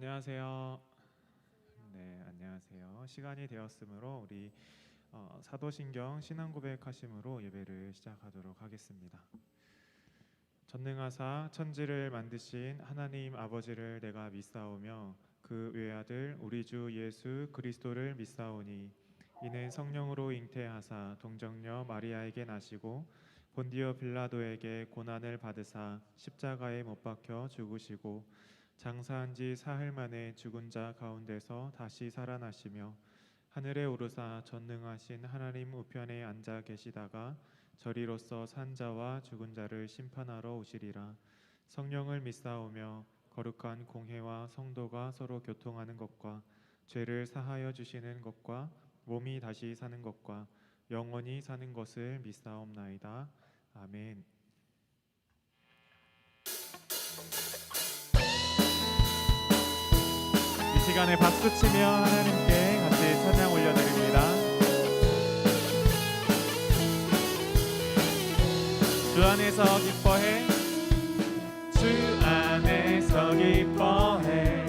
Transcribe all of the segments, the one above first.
안녕하세요. 네, 안녕하세요. 시간이 되었으므로 우리 사도신경 신앙고백하심으로 예배를 시작하도록 하겠습니다. 전능하사 천지를 만드신 하나님 아버지를 내가 믿사오며 그 외아들 우리 주 예수 그리스도를 믿사오니 이는 성령으로 잉태하사 동정녀 마리아에게 나시고 본디오 빌라도에게 고난을 받으사 십자가에 못 박혀 죽으시고 장사한 지 사흘 만에 죽은 자 가운데서 다시 살아나시며 하늘에 오르사 전능하신 하나님 우편에 앉아 계시다가 저리로서 산 자와 죽은 자를 심판하러 오시리라. 성령을 믿사오며 거룩한 공회와 성도가 서로 교통하는 것과 죄를 사하여 주시는 것과 몸이 다시 사는 것과 영원히 사는 것을 믿사옵나이다. 아멘. 이 시간에 박수치며 하나님께 같이 찬양 올려드립니다. 주 안에서 기뻐해, 주 안에서 기뻐해,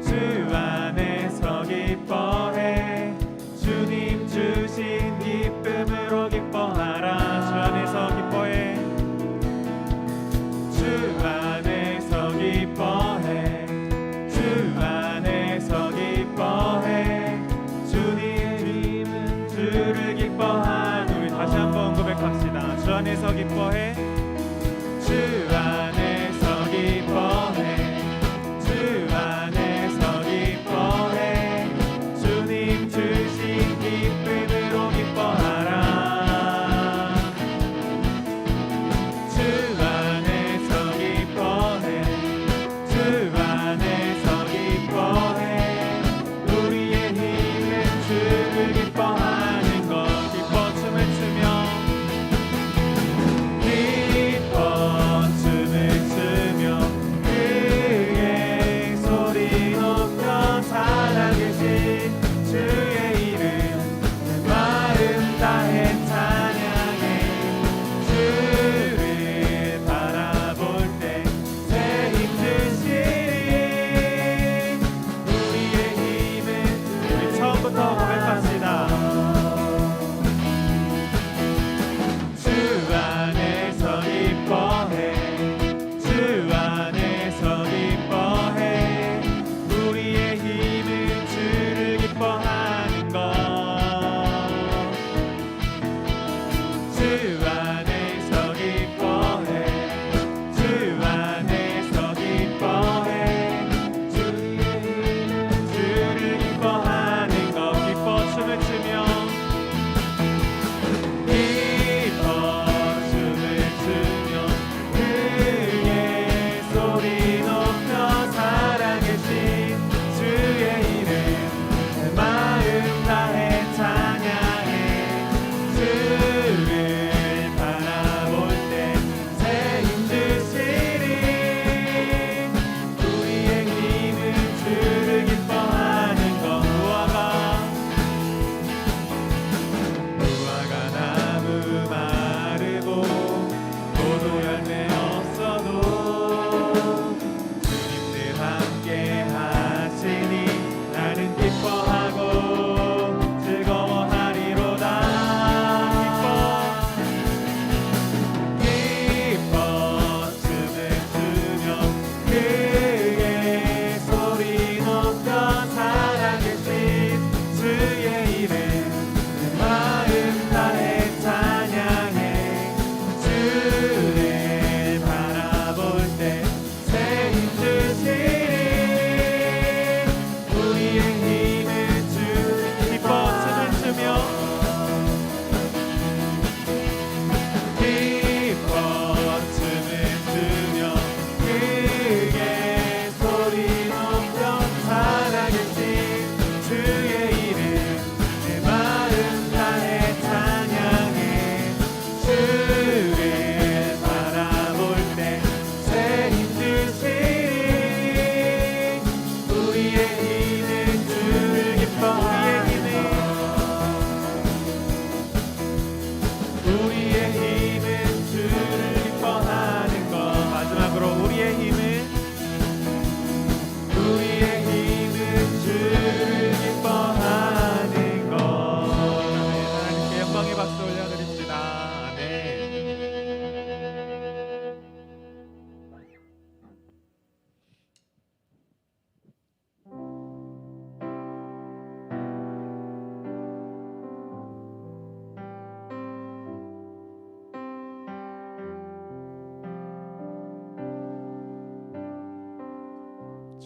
주 안에서 기뻐해, 주님 주신 기쁨으로 기뻐하라. 주 안에서 기뻐해, 주 안에서 기뻐해, 주 안에서 기뻐해, 주님은 주를 기뻐하는. 우리 다시 한번 고백합시다. 주 안에서 기뻐해, 주 안에서 기뻐해, 주 안에서 기뻐해, 주님 주신 기쁨으로 기뻐하라. 주 안에서 기뻐해, 주 안에서 기뻐해, 우리의 힘은 주를 기뻐하는 것. 기뻐 춤을 추며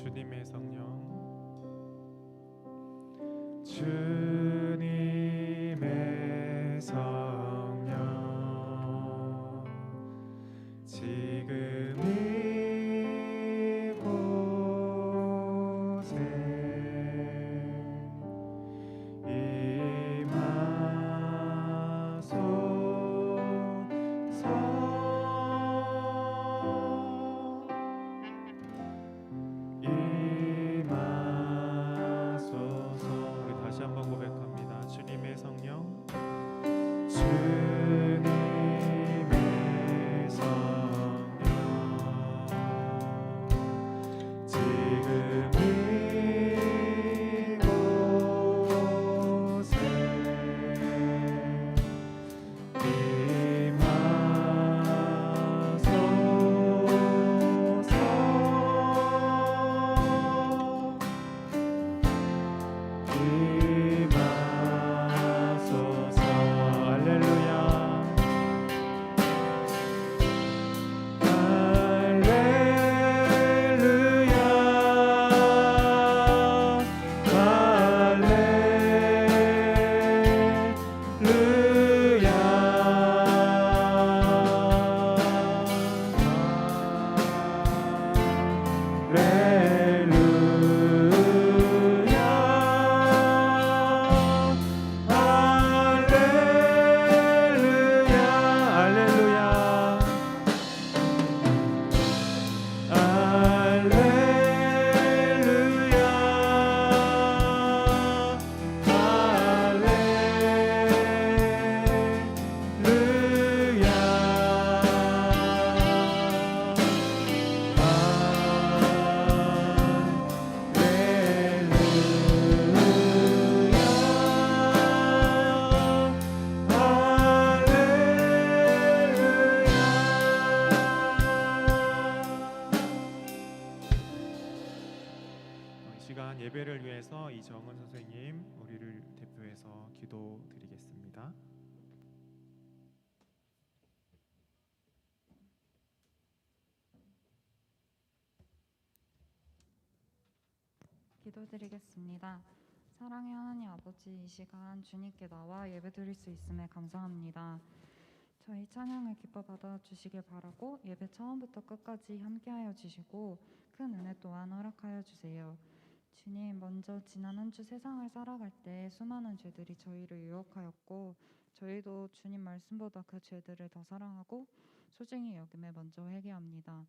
주님의 성령, 주님의 성령, 지금 이곳에 임하소서. 우리 다시 한번 고백합니다. 주님의 성령, 주님의 성령, 지금 이곳에 임하소서. 할렐루야, 시간 예배를 위해서 이정은 선생님 우리를 대표해서 기도드리겠습니다. 기도드리겠습니다. 사랑의 하나님 아버지, 이 시간 주님께 나와 예배드릴 수 있음에 감사합니다. 저희 찬양을 기뻐 받아주시길 바라고 예배 처음부터 끝까지 함께하여 주시고 큰 은혜 또한 허락하여 주세요. 주님, 먼저 지난 한 주 세상을 살아갈 때 수많은 죄들이 저희를 유혹하였고 저희도 주님 말씀보다 그 죄들을 더 사랑하고 소중히 여김에 먼저 회개합니다.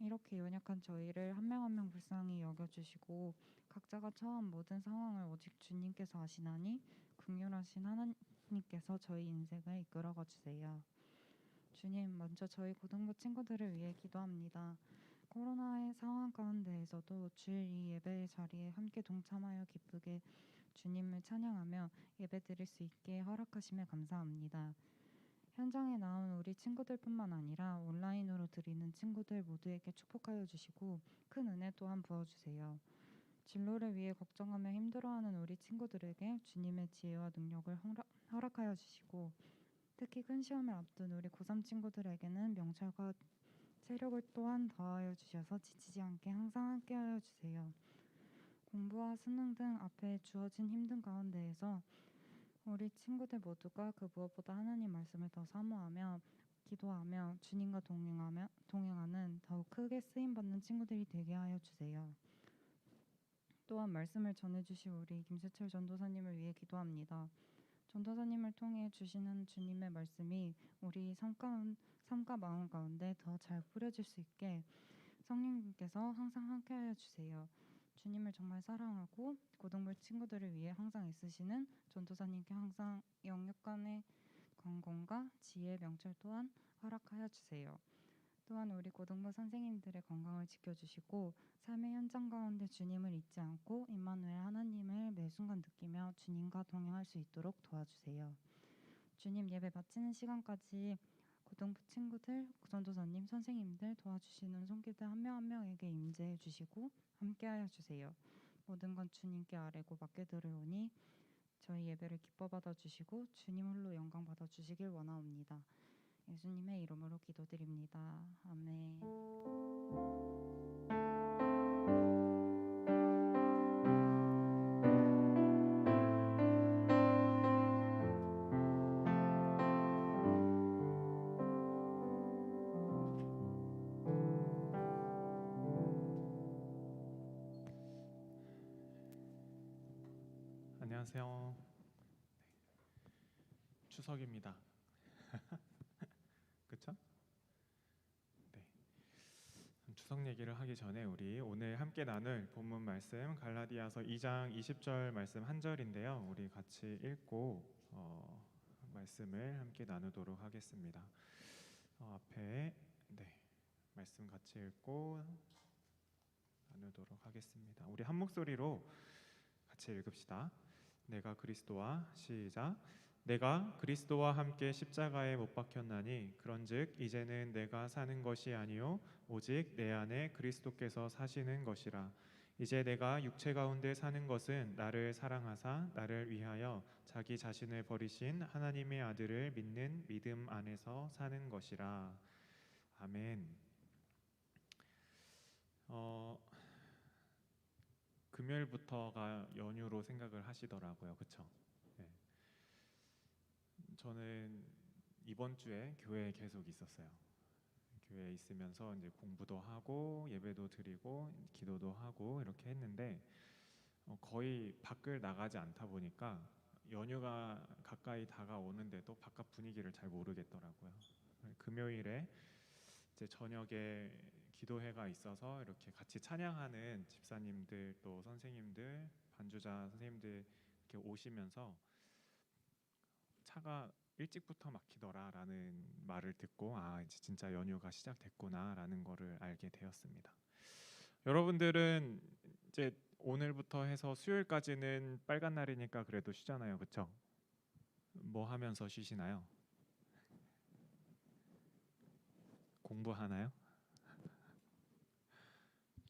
이렇게 연약한 저희를 한 명 한 명 불쌍히 여겨주시고 각자가 처한 모든 상황을 오직 주님께서 아시나니 긍휼하신 하나님께서 저희 인생을 이끌어가 주세요. 주님, 먼저 저희 고등부 친구들을 위해 기도합니다. 코로나의 상황 가운데에서도 주일 이 예배의 자리에 함께 동참하여 기쁘게 주님을 찬양하며 예배드릴 수 있게 허락하심에 감사합니다. 현장에 나온 우리 친구들뿐만 아니라 온라인으로 드리는 친구들 모두에게 축복하여 주시고 큰 은혜 또한 부어주세요. 진로를 위해 걱정하며 힘들어하는 우리 친구들에게 주님의 지혜와 능력을 허락하여 주시고 특히 큰 시험을 앞둔 우리 고3 친구들에게는 명철과 체력을 또한 더하여 주셔서 지치지 않게 항상 함께하여 주세요. 공부와 수능 등 앞에 주어진 힘든 가운데에서 우리 친구들 모두가 그 무엇보다 하나님 말씀을 더 사모하며 기도하며 주님과 동행하는 더욱 크게 쓰임받는 친구들이 되게 하여 주세요. 또한 말씀을 전해주신 우리 김세철 전도사님을 위해 기도합니다. 전도사님을 통해 주시는 주님의 말씀이 우리 삶과 마음 가운데 더 잘 뿌려질 수 있게 성령님께서 항상 함께하여 주세요. 주님을 정말 사랑하고 고등부 친구들을 위해 항상 애쓰시는 전도사님께 항상 영육간의 건강과 지혜, 명철 또한 허락하여 주세요. 또한 우리 고등부 선생님들의 건강을 지켜주시고 삶의 현장 가운데 주님을 잊지 않고 임마누엘 하나님을 매 순간 느끼며 주님과 동행할 수 있도록 도와주세요. 주님, 예배 마치는 시간까지 고등부 친구들, 전도사님, 선생님들 도와주시는 손길들 한 명 한 명에게 임재해 주시고 함께하여 주세요. 모든 건 주님께 아뢰고 맡겨드리오니 저희 예배를 기뻐 받아주시고 주님 홀로 영광 받아주시길 원하옵니다. 예수님의 이름으로 기도드립니다. 아멘. 안녕하세요. 추석입니다. 그쵸? 네. 추석 얘기를 하기 전에 우리 오늘 함께 나눌 본문 말씀 갈라디아서 2장 20절 말씀 한 절인데요. 우리 같이 읽고 말씀을 함께 나누도록 하겠습니다. 앞에 말씀 같이 읽고 나누도록 하겠습니다. 우리 한 목소리로 같이 읽읍시다. 내가 그리스도와 시작. 내가 그리스도와 함께 십자가에 못 박혔나니 그런즉 이제는 내가 사는 것이 아니요 오직 내 안에 그리스도께서 사시는 것이라. 이제 내가 육체 가운데 사는 것은 나를 사랑하사 나를 위하여 자기 자신을 버리신 하나님의 아들을 믿는 믿음 안에서 사는 것이라. 아멘. 금요일부터가 연휴로 생각을 하시더라고요. 그렇죠? 네. 저는 이번 주에 교회에 계속 있었어요. 교회에 있으면서 이제 공부도 하고 예배도 드리고 기도도 하고 이렇게 했는데 거의 밖을 나가지 않다 보니까 연휴가 가까이 다가오는데도 바깥 분위기를 잘 모르겠더라고요. 금요일에 이제 저녁에 기도회가 있어서 이렇게 같이 찬양하는 집사님들 또 선생님들 반주자 선생님들 이렇게 오시면서 차가 일찍부터 막히더라라는 말을 듣고 이제 진짜 연휴가 시작됐구나라는 거를 알게 되었습니다. 여러분들은 이제 오늘부터 해서 수요일까지는 빨간 날이니까 그래도 쉬잖아요, 그렇죠? 뭐 하면서 쉬시나요? 공부하나요?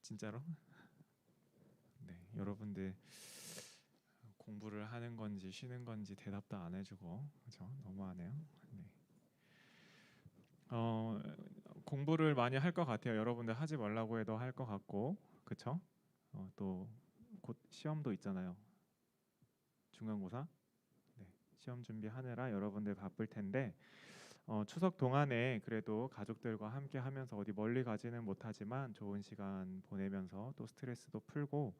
진짜로? 네, 여러분들 공부를 하는 건지 쉬는 건지 대답도 안 해주고 그렇죠? 너무하네요. 네. 공부를 많이 할 것 같아요. 여러분들 하지 말라고 해도 할 것 같고 그렇죠? 또 곧 시험도 있잖아요. 중간고사. 네, 시험 준비하느라 여러분들 바쁠 텐데 추석 동안에 그래도 가족들과 함께 하면서 어디 멀리 가지는 못하지만 좋은 시간 보내면서 또 스트레스도 풀고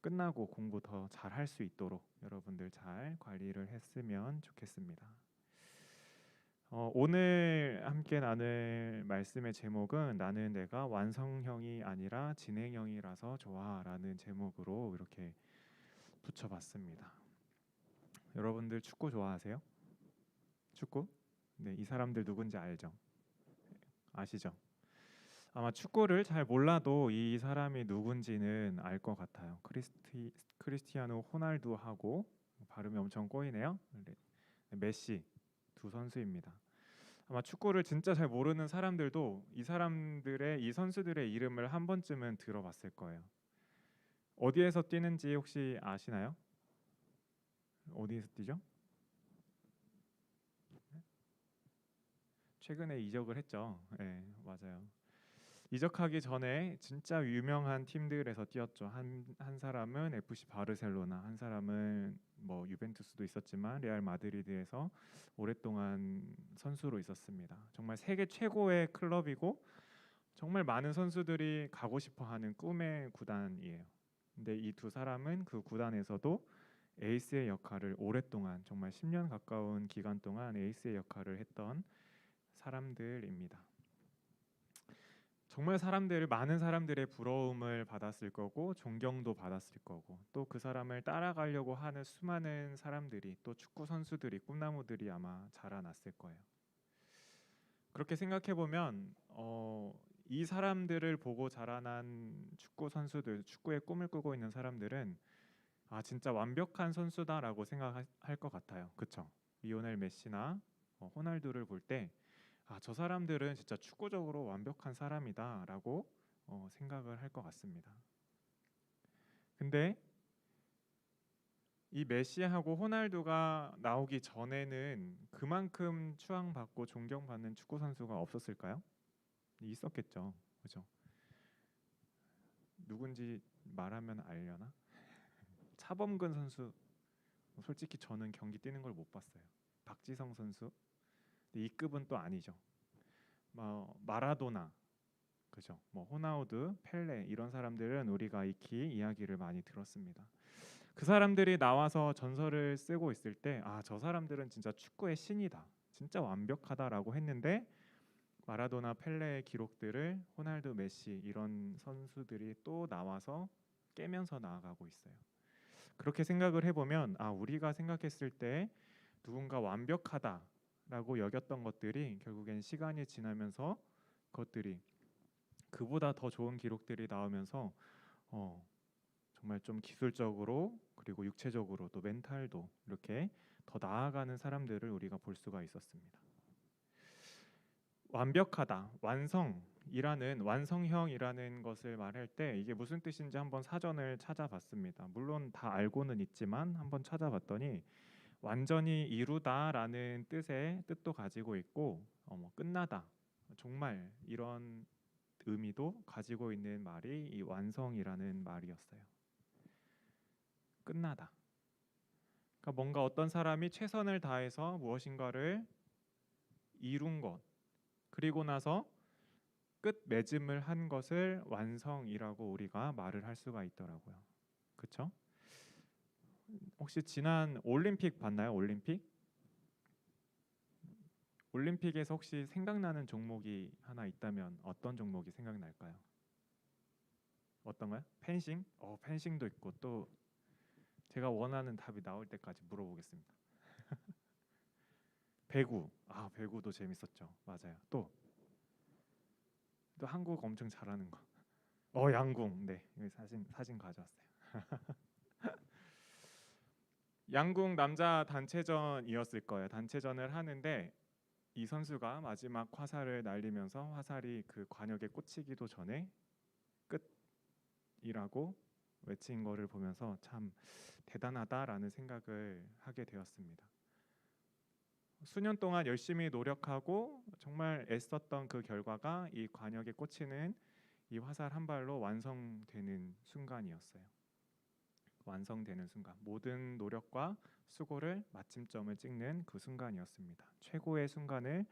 끝나고 공부 더 잘 할 수 있도록 여러분들 잘 관리를 했으면 좋겠습니다. 오늘 함께 나눌 말씀의 제목은 나는 내가 완성형이 아니라 진행형이라서 좋아라는 제목으로 이렇게 붙여봤습니다. 여러분들 축구 좋아하세요? 축구? 네, 이 사람들 누군지 알죠? 아시죠? 아마 축구를 잘 몰라도 이 사람이 누군지는 알 것 같아요. 크리스티아노 호날두하고 발음이 엄청 꼬이네요. 메시 두 선수입니다. 아마 축구를 진짜 잘 모르는 사람들도 이 선수들의 이름을 한 번쯤은 들어봤을 거예요. 어디에서 뛰는지 혹시 아시나요? 어디에서 뛰죠? 최근에 이적을 했죠. 네, 맞아요. 이적하기 전에 진짜 유명한 팀들에서 뛰었죠. 한 사람은 FC 바르셀로나, 한 사람은 뭐 유벤투스도 있었지만 레알 마드리드에서 오랫동안 선수로 있었습니다. 정말 세계 최고의 클럽이고 정말 많은 선수들이 가고 싶어하는 꿈의 구단이에요. 근데 이 두 사람은 그 구단에서도 에이스의 역할을 오랫동안 정말 10년 가까운 기간 동안 에이스의 역할을 했던 사람들입니다. 정말 많은 사람들의 부러움을 받았을 거고 존경도 받았을 거고 또 그 사람을 따라가려고 하는 수많은 사람들이 또 축구 선수들이 꿈나무들이 아마 자라났을 거예요. 그렇게 생각해 보면 이 사람들을 보고 자라난 축구 선수들, 축구의 꿈을 꾸고 있는 사람들은 진짜 완벽한 선수다라고 생각할 것 같아요. 그렇죠? 리오넬 메시나 호날두를 볼 때 저 사람들은 진짜 축구적으로 완벽한 사람이다라고 생각을 할 것 같습니다. 근데 이 메시하고 호날두가 나오기 전에는 그만큼 추앙받고 존경받는 축구 선수가 없었을까요? 있었겠죠, 그죠? 누군지 말하면 알려나? 차범근 선수, 솔직히 저는 경기 뛰는 걸 못 봤어요. 박지성 선수, 이 급은 또 아니죠. 마라도나, 그죠? 호나우두, 펠레 이런 사람들은 우리가 익히 이야기를 많이 들었습니다. 그 사람들이 나와서 전설을 쓰고 있을 때 저 사람들은 진짜 축구의 신이다, 진짜 완벽하다라고 했는데 마라도나 펠레의 기록들을 호날두, 메시 이런 선수들이 또 나와서 깨면서 나아가고 있어요. 그렇게 생각을 해보면 우리가 생각했을 때 누군가 완벽하다라고 여겼던 것들이 결국엔 시간이 지나면서 그것들이 그보다 더 좋은 기록들이 나오면서 정말 좀 기술적으로 그리고 육체적으로 또 멘탈도 이렇게 더 나아가는 사람들을 우리가 볼 수가 있었습니다. 완벽하다, 완성형이라는 것을 말할 때 이게 무슨 뜻인지 한번 사전을 찾아봤습니다. 물론 다 알고는 있지만 한번 찾아봤더니 완전히 이루다라는 뜻도 가지고 있고 끝나다, 정말 이런 의미도 가지고 있는 말이 이 완성이라는 말이었어요. 끝나다. 그러니까 뭔가 어떤 사람이 최선을 다해서 무엇인가를 이룬 것, 그리고 나서 끝맺음을 한 것을 완성이라고 우리가 말을 할 수가 있더라고요. 그렇죠? 혹시 지난 올림픽 봤나요? 올림픽에서 혹시 생각나는 종목이 하나 있다면 어떤 종목이 생각날까요? 어떤가요? 펜싱? 펜싱도 있고 또 제가 원하는 답이 나올 때까지 물어보겠습니다. 배구. 배구도 재밌었죠. 맞아요. 또 한국 엄청 잘하는 거. 양궁. 네, 여기 사진 가져왔어요. 양궁 남자 단체전이었을 거예요. 단체전을 하는데 이 선수가 마지막 화살을 날리면서 화살이 그 관역에 꽂히기도 전에 끝이라고 외친 거를 보면서 참 대단하다라는 생각을 하게 되었습니다. 수년 동안 열심히 노력하고 정말 애썼던 그 결과가 이 관역에 꽂히는 이 화살 한 발로 완성되는 순간이었어요. 완성되는 순간, 모든 노력과 수고를 마침점을 찍는 그 순간이었습니다. 최고의 순간을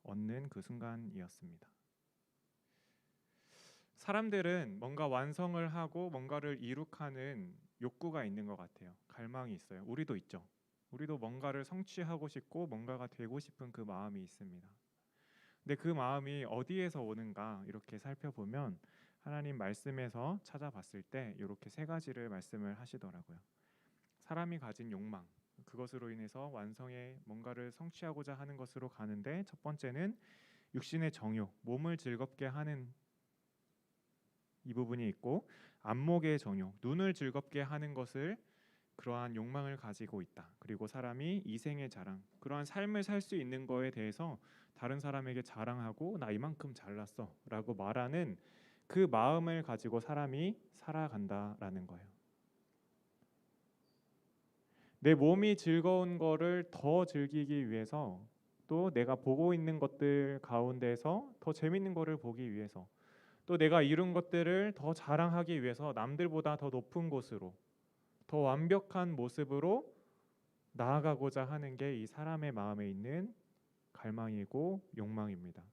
얻는 그 순간이었습니다. 사람들은 뭔가 완성을 하고 뭔가를 이룩하는 욕구가 있는 것 같아요. 갈망이 있어요. 우리도 있죠. 우리도 뭔가를 성취하고 싶고 뭔가가 되고 싶은 그 마음이 있습니다. 근데 그 마음이 어디에서 오는가 이렇게 살펴보면 하나님 말씀에서 찾아봤을 때 이렇게 세 가지를 말씀을 하시더라고요. 사람이 가진 욕망, 그것으로 인해서 완성의 뭔가를 성취하고자 하는 것으로 가는데, 첫 번째는 육신의 정욕, 몸을 즐겁게 하는 이 부분이 있고, 안목의 정욕, 눈을 즐겁게 하는 것을 그러한 욕망을 가지고 있다. 그리고 사람이 이생의 자랑, 그러한 삶을 살 수 있는 거에 대해서 다른 사람에게 자랑하고 나 이만큼 잘났어 라고 말하는 그 마음을 가지고 사람이 살아간다라는 거예요. 내 몸이 즐거운 거를 더 즐기기 위해서, 또 내가 보고 있는 것들 가운데서 더 재밌는 거를 보기 위해서, 또 내가 이룬 것들을 더 자랑하기 위해서 남들보다 더 높은 곳으로, 더 완벽한 모습으로 나아가고자 하는 게 이 사람의 마음에 있는 갈망이고 욕망입니다.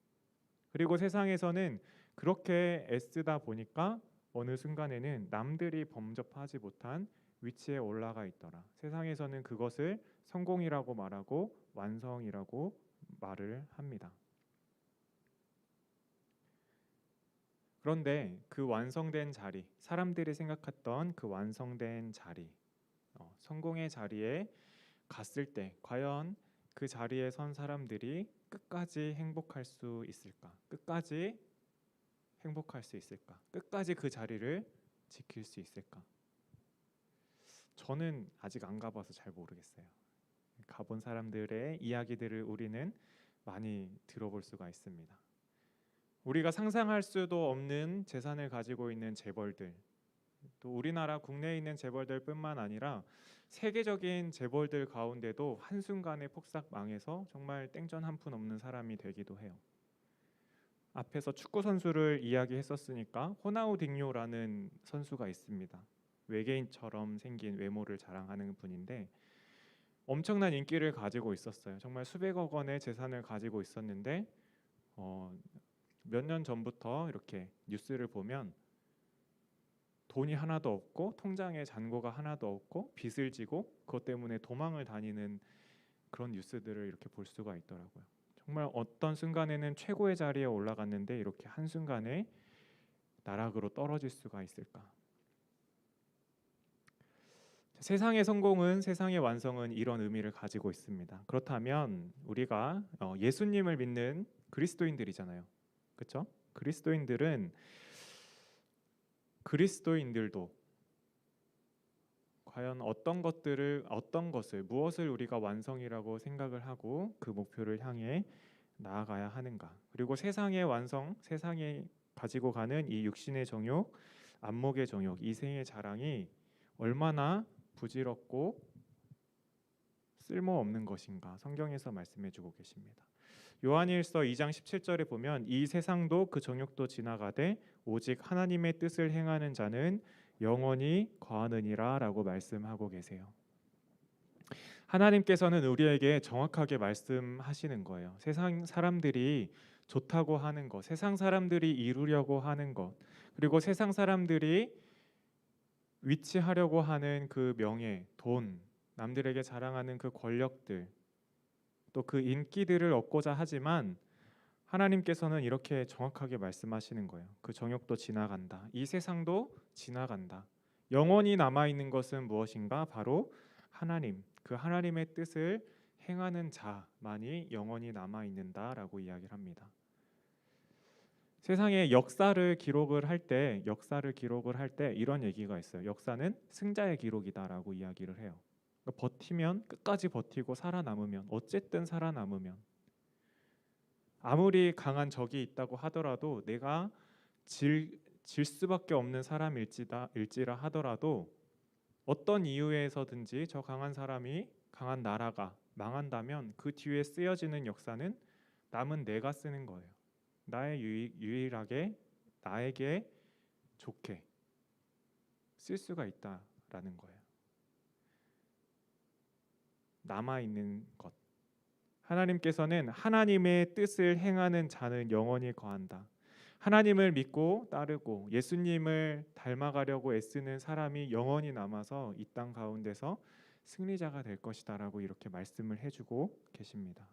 그리고 세상에서는 그렇게 애쓰다 보니까 어느 순간에는 남들이 범접하지 못한 위치에 올라가 있더라. 세상에서는 그것을 성공이라고 말하고 완성이라고 말을 합니다. 그런데 그 완성된 자리, 사람들이 생각했던 그 완성된 자리, 성공의 자리에 갔을 때 과연 그 자리에 선 사람들이 끝까지 행복할 수 있을까? 끝까지 행복할 수 있을까? 끝까지 그 자리를 지킬 수 있을까? 저는 아직 안 가봐서 잘 모르겠어요. 가본 사람들의 이야기들을 우리는 많이 들어볼 수가 있습니다. 우리가 상상할 수도 없는 재산을 가지고 있는 재벌들, 또 우리나라 국내에 있는 재벌들뿐만 아니라 세계적인 재벌들 가운데도 한순간에 폭삭 망해서 정말 땡전 한 푼 없는 사람이 되기도 해요. 앞에서 축구 선수를 이야기했었으니까 호나우딩요라는 선수가 있습니다. 외계인처럼 생긴 외모를 자랑하는 분인데 엄청난 인기를 가지고 있었어요. 정말 수백억 원의 재산을 가지고 있었는데 몇 년 전부터 이렇게 뉴스를 보면 돈이 하나도 없고 통장에 잔고가 하나도 없고 빚을 지고 그것 때문에 도망을 다니는 그런 뉴스들을 이렇게 볼 수가 있더라고요. 정말 어떤 순간에는 최고의 자리에 올라갔는데 이렇게 한순간에 나락으로 떨어질 수가 있을까? 세상의 성공은, 세상의 완성은 이런 의미를 가지고 있습니다. 그렇다면 우리가 예수님을 믿는 그리스도인들이잖아요. 그렇죠? 그리스도인들도 과연 어떤 것을 무엇을 우리가 완성이라고 생각을 하고 그 목표를 향해 나아가야 하는가? 그리고 세상의 완성, 세상에 가지고 가는 이 육신의 정욕, 안목의 정욕, 이생의 자랑이 얼마나 부질없고 쓸모없는 것인가? 성경에서 말씀해 주고 계십니다. 요한일서 2장 17절에 보면 이 세상도 그 정욕도 지나가되 오직 하나님의 뜻을 행하는 자는 영원히 거하느니라 라고 말씀하고 계세요. 하나님께서는 우리에게 정확하게 말씀하시는 거예요. 세상 사람들이 좋다고 하는 것, 세상 사람들이 이루려고 하는 것, 그리고 세상 사람들이 위치하려고 하는 그 명예, 돈, 남들에게 자랑하는 그 권력들, 또 그 인기들을 얻고자 하지만 하나님께서는 이렇게 정확하게 말씀하시는 거예요. 그 정욕도 지나간다. 이 세상도 지나간다. 영원히 남아있는 것은 무엇인가? 바로 하나님, 그 하나님의 뜻을 행하는 자만이 영원히 남아있는다라고 이야기를 합니다. 세상에 역사를 기록을 할 때 이런 얘기가 있어요. 역사는 승자의 기록이다라고 이야기를 해요. 버티면, 끝까지 버티고 살아남으면, 어쨌든 살아남으면, 아무리 강한 적이 있다고 하더라도 내가 질 수밖에 없는 사람일지라 하더라도 어떤 이유에서든지 저 강한 사람이, 강한 나라가 망한다면 그 뒤에 쓰여지는 역사는 남은 내가 쓰는 거예요. 나의 유일하게 나에게 좋게 쓸 수가 있다라는 거예요. 남아있는 것. 하나님께서는 하나님의 뜻을 행하는 자는 영원히 거한다. 하나님을 믿고 따르고 예수님을 닮아가려고 애쓰는 사람이 영원히 남아서 이 땅 가운데서 승리자가 될 것이다라고 이렇게 말씀을 해주고 계십니다.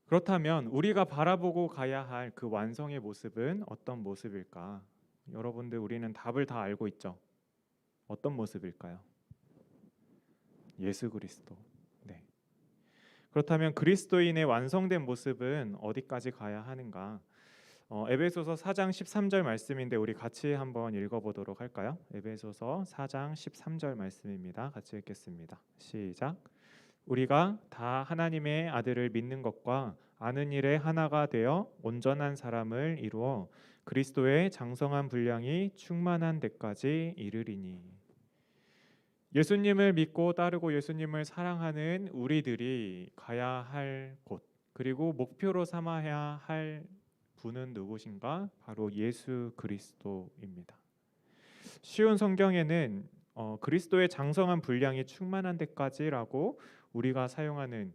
그렇다면 우리가 바라보고 가야 할 그 완성의 모습은 어떤 모습일까? 여러분들 우리는 답을 다 알고 있죠. 어떤 모습일까요? 예수 그리스도. 네. 그렇다면 그리스도인의 완성된 모습은 어디까지 가야 하는가? 에베소서 4장 13절 말씀인데 우리 같이 한번 읽어보도록 할까요? 에베소서 4장 13절 말씀입니다. 같이 읽겠습니다. 시작. 우리가 다 하나님의 아들을 믿는 것과 아는 일에 하나가 되어 온전한 사람을 이루어 그리스도의 장성한 분량이 충만한 데까지 이르리니. 예수님을 믿고 따르고 예수님을 사랑하는 우리들이 가야 할 곳, 그리고 목표로 삼아야 할 분은 누구신가? 바로 예수 그리스도입니다. 쉬운 성경에는 그리스도의 장성한 분량이 충만한 데까지라고 우리가 사용하는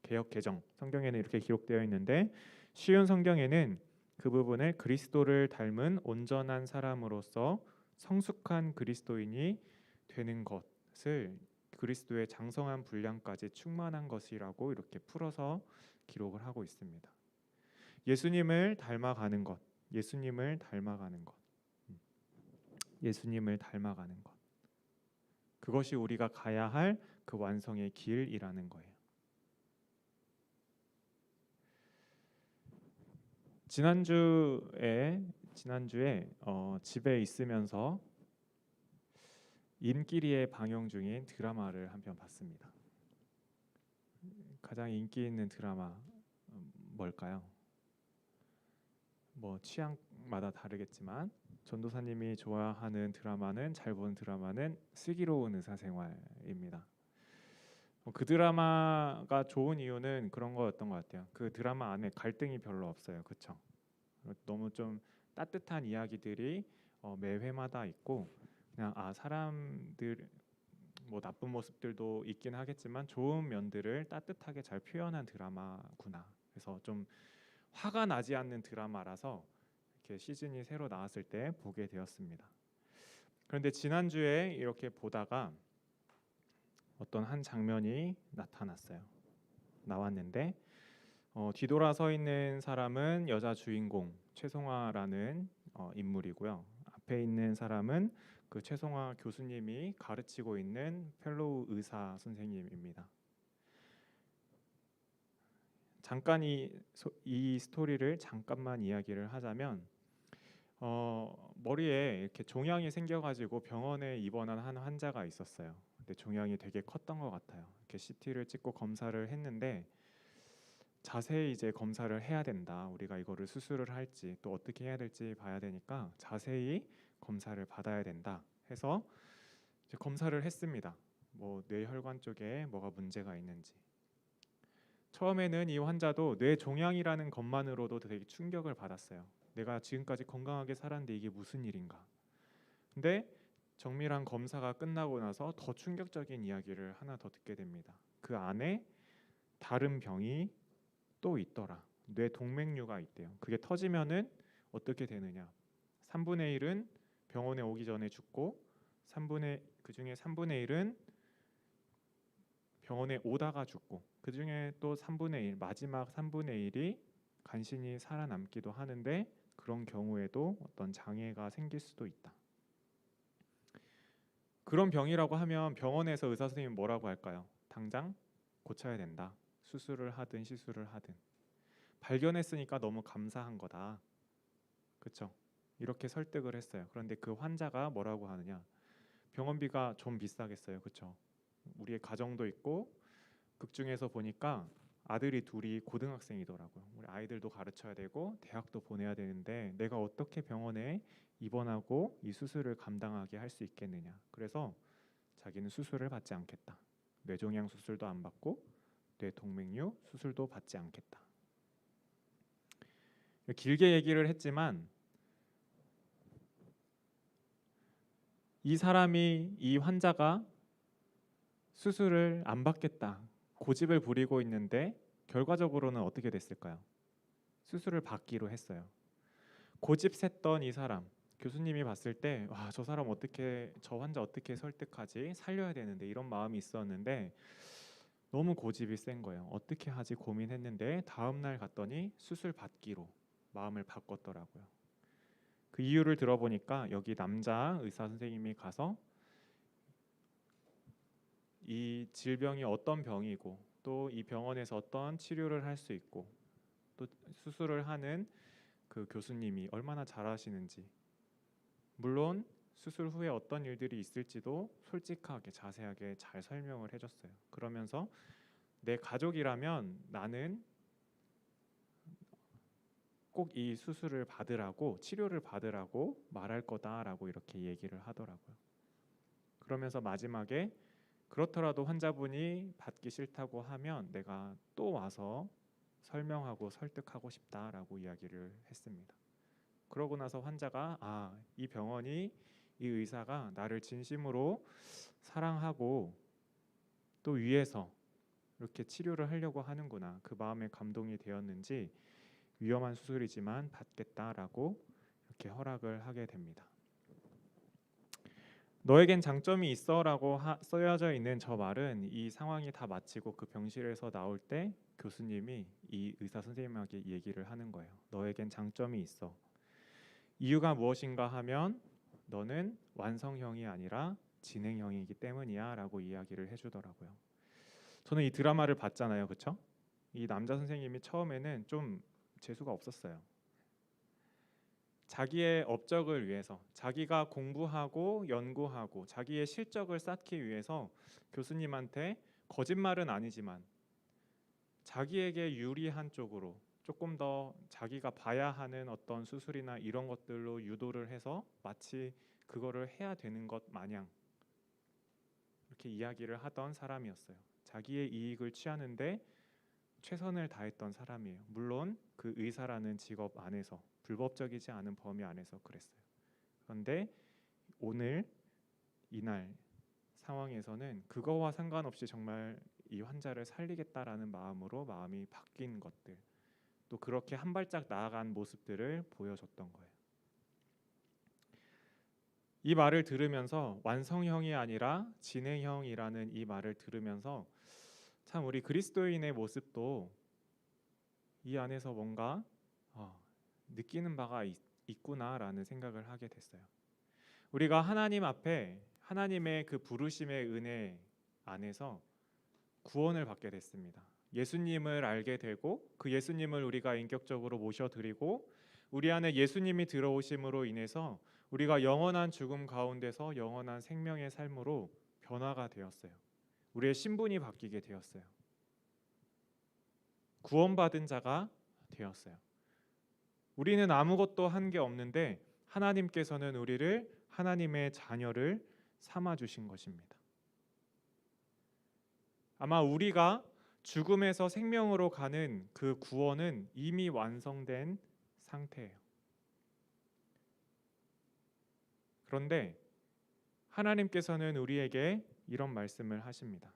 개역 개정 성경에는 이렇게 기록되어 있는데, 쉬운 성경에는 그 부분을 그리스도를 닮은 온전한 사람으로서 성숙한 그리스도인이 되는 것을 그리스도의 장성한 분량까지 충만한 것이라고 이렇게 풀어서 기록을 하고 있습니다. 예수님을 닮아가는 것, 예수님을 닮아가는 것, 예수님을 닮아가는 것. 그것이 우리가 가야 할 그 완성의 길이라는 거예요. 지난주에 집에 있으면서 임기리에 방영 중인 드라마를 한 편 봤습니다. 가장 인기 있는 드라마 뭘까요? 뭐 취향마다 다르겠지만 전도사님이 좋아하는 드라마는, 잘 보는 드라마는 슬기로운 의사생활입니다. 그 드라마가 좋은 이유는 그런 거였던 것 같아요. 그 드라마 안에 갈등이 별로 없어요. 그렇죠? 너무 좀 따뜻한 이야기들이 매 회마다 있고, 그냥 사람들 뭐 나쁜 모습들도 있긴 하겠지만 좋은 면들을 따뜻하게 잘 표현한 드라마구나. 그래서 좀 화가 나지 않는 드라마라서 이렇게 시즌이 새로 나왔을 때 보게 되었습니다. 그런데 지난주에 이렇게 보다가 어떤 한 장면이 나왔는데 뒤돌아 서 있는 사람은 여자 주인공 최송화라는 인물이고요. 앞에 있는 사람은 그 최송화 교수님이 가르치고 있는 펠로우 의사 선생님입니다. 잠깐 이 스토리를 잠깐만 이야기를 하자면 머리에 이렇게 종양이 생겨가지고 병원에 입원한 한 환자가 있었어요. 근데 종양이 되게 컸던 것 같아요. 이렇게 CT를 찍고 검사를 했는데 자세히 이제 검사를 해야 된다. 우리가 이거를 수술을 할지 또 어떻게 해야 될지 봐야 되니까 자세히 검사를 받아야 된다 해서 이제 검사를 했습니다. 뭐 뇌혈관 쪽에 뭐가 문제가 있는지. 처음에는 이 환자도 뇌 종양이라는 것만으로도 되게 충격을 받았어요. 내가 지금까지 건강하게 살았는데 이게 무슨 일인가. 근데 정밀한 검사가 끝나고 나서 더 충격적인 이야기를 하나 더 듣게 됩니다. 그 안에 다른 병이 또 있더라. 뇌 동맥류가 있대요. 그게 터지면은 어떻게 되느냐. 3분의 1은 병원에 오기 전에 죽고 그중에 3분의 1은 병원에 오다가 죽고 그중에 또 3분의 1 마지막 3분의 1이 간신히 살아남기도 하는데 그런 경우에도 어떤 장애가 생길 수도 있다. 그런 병이라고 하면 병원에서 의사 선생님이 뭐라고 할까요? 당장 고쳐야 된다. 수술을 하든 시술을 하든. 발견했으니까 너무 감사한 거다. 그렇죠? 이렇게 설득을 했어요. 그런데 그 환자가 뭐라고 하느냐? 병원비가 좀 비싸겠어요. 그렇죠? 우리의 가정도 있고 극 중에서 보니까 아들이 둘이 고등학생이더라고요. 우리 아이들도 가르쳐야 되고 대학도 보내야 되는데 내가 어떻게 병원에 입원하고 이 수술을 감당하게 할 수 있겠느냐. 그래서 자기는 수술을 받지 않겠다. 뇌종양 수술도 안 받고 뇌동맥류 수술도 받지 않겠다. 길게 얘기를 했지만 이 환자가 수술을 안 받겠다. 고집을 부리고 있는데 결과적으로는 어떻게 됐을까요? 수술을 받기로 했어요. 고집 셌던 이 사람, 교수님이 봤을 때 와, 저 환자 어떻게 설득하지? 살려야 되는데 이런 마음이 있었는데 너무 고집이 센 거예요. 어떻게 하지 고민했는데 다음 날 갔더니 수술 받기로 마음을 바꿨더라고요. 그 이유를 들어보니까 여기 남자 의사 선생님이 가서 이 질병이 어떤 병이고 또 이 병원에서 어떤 치료를 할 수 있고 또 수술을 하는 그 교수님이 얼마나 잘하시는지, 물론 수술 후에 어떤 일들이 있을지도 솔직하게 자세하게 잘 설명을 해줬어요. 그러면서 내 가족이라면 나는 꼭 이 수술을 받으라고 치료를 받으라고 말할 거다라고 이렇게 얘기를 하더라고요. 그러면서 마지막에 그렇더라도 환자분이 받기 싫다고 하면 내가 또 와서 설명하고 설득하고 싶다라고 이야기를 했습니다. 그러고 나서 환자가 이 병원이 이 의사가 나를 진심으로 사랑하고 또 위해서 이렇게 치료를 하려고 하는구나. 그 마음에 감동이 되었는지 위험한 수술이지만 받겠다라고 이렇게 허락을 하게 됩니다. 너에겐 장점이 있어라고 써여져 있는 저 말은 이 상황이 다 마치고 그 병실에서 나올 때 교수님이 이 의사 선생님에게 얘기를 하는 거예요. 너에겐 장점이 있어. 이유가 무엇인가 하면 너는 완성형이 아니라 진행형이기 때문이야 라고 이야기를 해주더라고요. 저는 이 드라마를 봤잖아요. 그렇죠? 이 남자 선생님이 처음에는 좀 재수가 없었어요. 자기의 업적을 위해서 자기가 공부하고 연구하고 자기의 실적을 쌓기 위해서 교수님한테 거짓말은 아니지만 자기에게 유리한 쪽으로 조금 더 자기가 봐야 하는 어떤 수술이나 이런 것들로 유도를 해서 마치 그거를 해야 되는 것 마냥 이렇게 이야기를 하던 사람이었어요. 자기의 이익을 취하는데 최선을 다했던 사람이에요. 물론 그 의사라는 직업 안에서 불법적이지 않은 범위 안에서 그랬어요. 그런데 오늘 이날 상황에서는 그거와 상관없이 정말 이 환자를 살리겠다라는 마음으로 마음이 바뀐 것들, 또 그렇게 한 발짝 나아간 모습들을 보여줬던 거예요. 이 말을 들으면서 완성형이 아니라 진행형이라는 이 말을 들으면서 참 우리 그리스도인의 모습도 이 안에서 뭔가 느끼는 바가 있구나라는 생각을 하게 됐어요. 우리가 하나님 앞에 하나님의 그 부르심의 은혜 안에서 구원을 받게 됐습니다. 예수님을 알게 되고 그 예수님을 우리가 인격적으로 모셔드리고 우리 안에 예수님이 들어오심으로 인해서 우리가 영원한 죽음 가운데서 영원한 생명의 삶으로 변화가 되었어요. 우리의 신분이 바뀌게 되었어요. 구원받은 자가 되었어요. 우리는 아무것도 한 게 없는데 하나님께서는 우리를 하나님의 자녀를 삼아 주신 것입니다. 아마 우리가 죽음에서 생명으로 가는 그 구원은 이미 완성된 상태예요. 그런데 하나님께서는 우리에게 이런 말씀을 하십니다.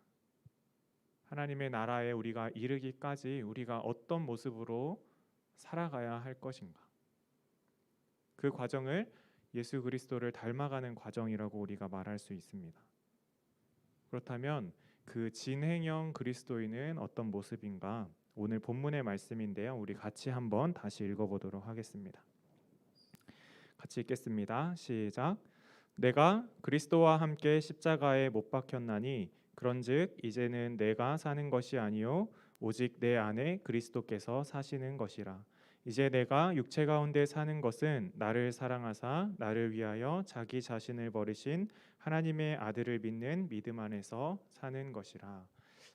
하나님의 나라에 우리가 이르기까지 우리가 어떤 모습으로 살아가야 할 것인가? 그 과정을 예수 그리스도를 닮아가는 과정이라고 우리가 말할 수 있습니다. 그렇다면 그 진행형 그리스도인은 어떤 모습인가? 오늘 본문의 말씀인데요. 우리 같이 한번 다시 읽어보도록 하겠습니다. 같이 읽겠습니다. 시작. 내가 그리스도와 함께 십자가에 못 박혔나니 그런즉 이제는 내가 사는 것이 아니요 오직 내 안에 그리스도께서 사시는 것이라. 이제 내가 육체 가운데 사는 것은 나를 사랑하사 나를 위하여 자기 자신을 버리신 하나님의 아들을 믿는 믿음 안에서 사는 것이라.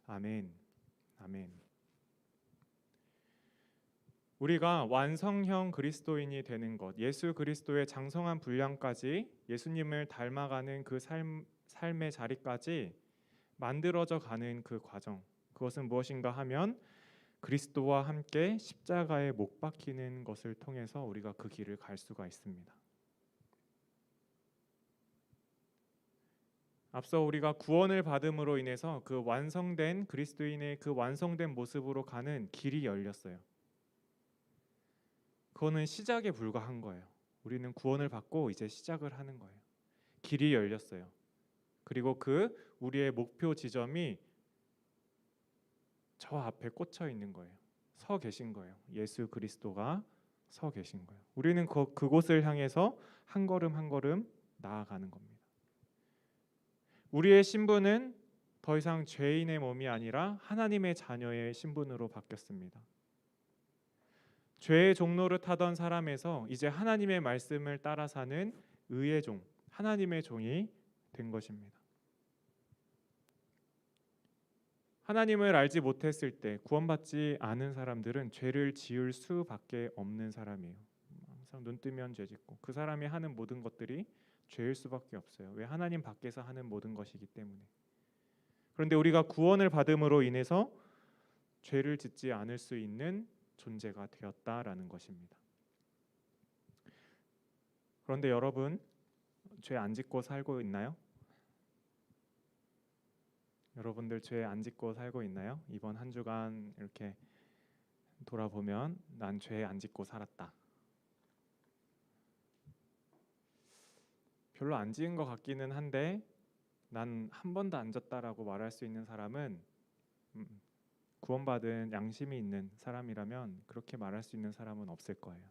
아멘. 아멘. 우리가 완성형 그리스도인이 되는 것, 예수 그리스도의 장성한 분량까지 예수님을 닮아가는 그 삶의 자리까지 만들어져 가는 그 과정, 그것은 무엇인가 하면 그리스도와 함께 십자가에 못 박히는 것을 통해서 우리가 그 길을 갈 수가 있습니다. 앞서 우리가 구원을 받음으로 인해서 그 완성된 그리스도인의 그 완성된 모습으로 가는 길이 열렸어요. 그거는 시작에 불과한 거예요. 우리는 구원을 받고 이제 시작을 하는 거예요. 길이 열렸어요. 그리고 그 우리의 목표 지점이 저 앞에 꽂혀 있는 거예요. 서 계신 거예요. 예수 그리스도가 서 계신 거예요. 우리는 그곳을 향해서 한 걸음 한 걸음 나아가는 겁니다. 우리의 신분은 더 이상 죄인의 몸이 아니라 하나님의 자녀의 신분으로 바뀌었습니다. 죄의 종로를 타던 사람에서 이제 하나님의 말씀을 따라 사는 의의 종, 하나님의 종이 된 것입니다. 하나님을 알지 못했을 때 구원받지 않은 사람들은 죄를 지을 수밖에 없는 사람이에요. 항상 눈 뜨면 죄 짓고 그 사람이 하는 모든 것들이 죄일 수밖에 없어요. 왜? 하나님 밖에서 하는 모든 것이기 때문에. 그런데 우리가 구원을 받음으로 인해서 죄를 짓지 않을 수 있는 존재가 되었다라는 것입니다. 그런데 여러분, 죄 안 짓고 살고 있나요? 여러분들 죄 안 짓고 살고 있나요? 이번 한 주간 이렇게 돌아보면 난 죄 안 짓고 살았다. 별로 안 지은 것 같기는 한데 난 한 번도 안 졌다라고 말할 수 있는 사람은 구원받은 양심이 있는 사람이라면 그렇게 말할 수 있는 사람은 없을 거예요.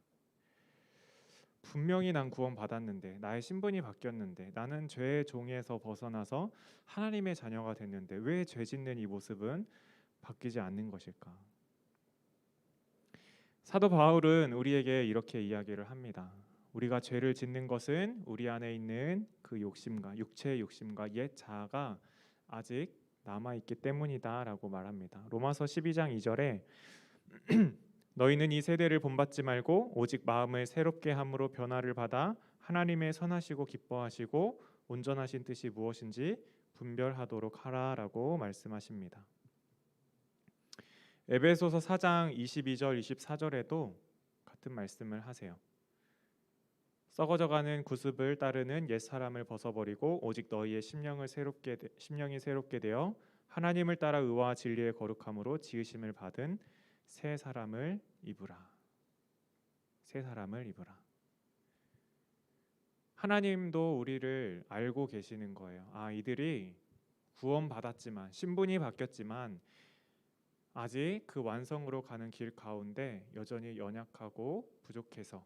분명히 난 구원받았는데 나의 신분이 바뀌었는데 나는 죄의 종에서 벗어나서 하나님의 자녀가 됐는데 왜 죄 짓는 이 모습은 바뀌지 않는 것일까? 사도 바울은 우리에게 이렇게 이야기를 합니다. 우리가 죄를 짓는 것은 우리 안에 있는 그 욕심과 육체의 욕심과 옛 자아가 아직 남아있기 때문이다라고 말합니다. 로마서 12장 2절에 너희는 이 세대를 본받지 말고 오직 마음을 새롭게 함으로 변화를 받아 하나님의 선하시고 기뻐하시고 온전하신 뜻이 무엇인지 분별하도록 하라라고 말씀하십니다. 에베소서 4장 22절 24절에도 같은 말씀을 하세요. 썩어져가는 구습을 따르는 옛 사람을 벗어버리고 오직 너희의 심령이 새롭게 되어 하나님을 따라 의와 진리의 거룩함으로 지으심을 받은 새 사람을 입으라. 새 사람을 입으라. 하나님도 우리를 알고 계시는 거예요. 아, 이들이 구원받았지만, 신분이 바뀌었지만 아직 그 완성으로 가는 길 가운데 여전히 연약하고 부족해서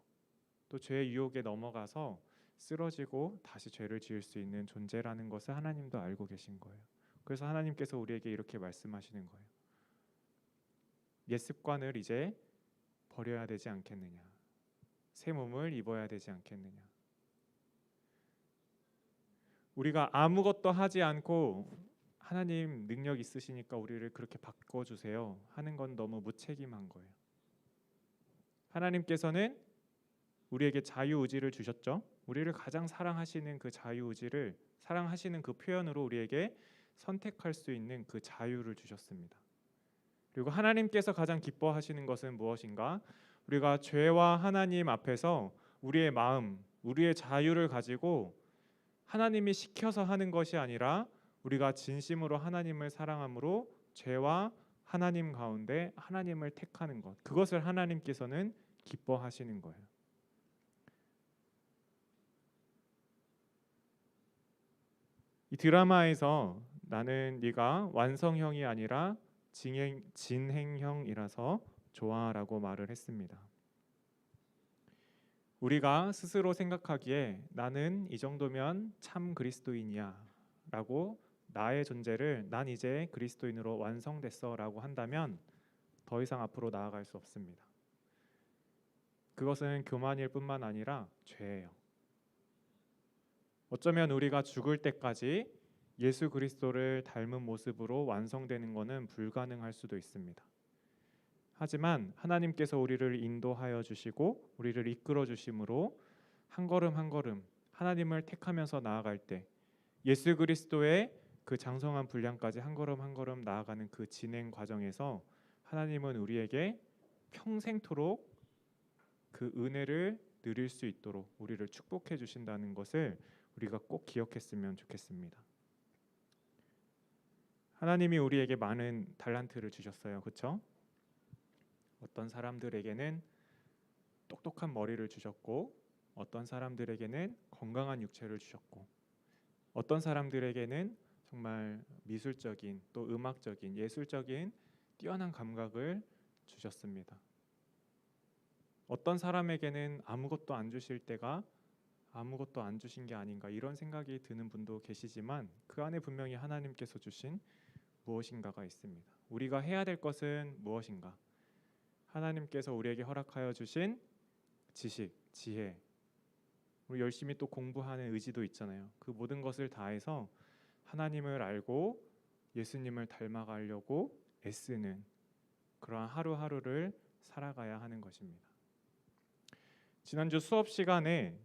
또 죄의 유혹에 넘어가서 쓰러지고 다시 죄를 지을 수 있는 존재라는 것을 하나님도 알고 계신 거예요. 그래서 하나님께서 우리에게 이렇게 말씀하시는 거예요. 옛 습관을 이제 버려야 되지 않겠느냐. 새 몸을 입어야 되지 않겠느냐. 우리가 아무것도 하지 않고 하나님 능력 있으시니까 우리를 그렇게 바꿔주세요 하는 건 너무 무책임한 거예요. 하나님께서는 우리에게 자유의지를 주셨죠. 우리를 가장 사랑하시는 그 자유의지를, 사랑하시는 그 표현으로 우리에게 선택할 수 있는 그 자유를 주셨습니다. 그리고 하나님께서 가장 기뻐하시는 것은 무엇인가? 우리가 죄와 하나님 앞에서 우리의 마음, 우리의 자유를 가지고 하나님이 시켜서 하는 것이 아니라 우리가 진심으로 하나님을 사랑함으로 죄와 하나님 가운데 하나님을 택하는 것, 그것을 하나님께서는 기뻐하시는 거예요. 이 드라마에서 나는 네가 완성형이 아니라 진행형이라서 좋아라고 말을 했습니다. 우리가 스스로 생각하기에 나는 이 정도면 참 그리스도인이야 라고 나의 존재를 난 이제 그리스도인으로 완성됐어 라고 한다면 더 이상 앞으로 나아갈 수 없습니다. 그것은 교만일 뿐만 아니라 죄예요. 어쩌면 우리가 죽을 때까지 예수 그리스도를 닮은 모습으로 완성되는 것은 불가능할 수도 있습니다. 하지만 하나님께서 우리를 인도하여 주시고 우리를 이끌어 주심으로 한 걸음 한 걸음 하나님을 택하면서 나아갈 때 예수 그리스도의 그 장성한 분량까지 한 걸음 한 걸음 나아가는 그 진행 과정에서 하나님은 우리에게 평생토록 그 은혜를 누릴 수 있도록 우리를 축복해 주신다는 것을 우리가 꼭 기억했으면 좋겠습니다. 하나님이 우리에게 많은 달란트를 주셨어요. 그렇죠? 어떤 사람들에게는 똑똑한 머리를 주셨고 어떤 사람들에게는 건강한 육체를 주셨고 어떤 사람들에게는 정말 미술적인 또 음악적인 예술적인 뛰어난 감각을 주셨습니다. 어떤 사람에게는 아무것도 안 주실 때가 아무것도 안 주신 게 아닌가 이런 생각이 드는 분도 계시지만 그 안에 분명히 하나님께서 주신 무엇인가가 있습니다. 우리가 해야 될 것은 무엇인가? 하나님께서 우리에게 허락하여 주신 지식, 지혜, 우리 열심히 또 공부하는 의지도 있잖아요. 그 모든 것을 다해서 하나님을 알고 예수님을 닮아가려고 애쓰는 그러한 하루하루를 살아가야 하는 것입니다. 지난주 수업 시간에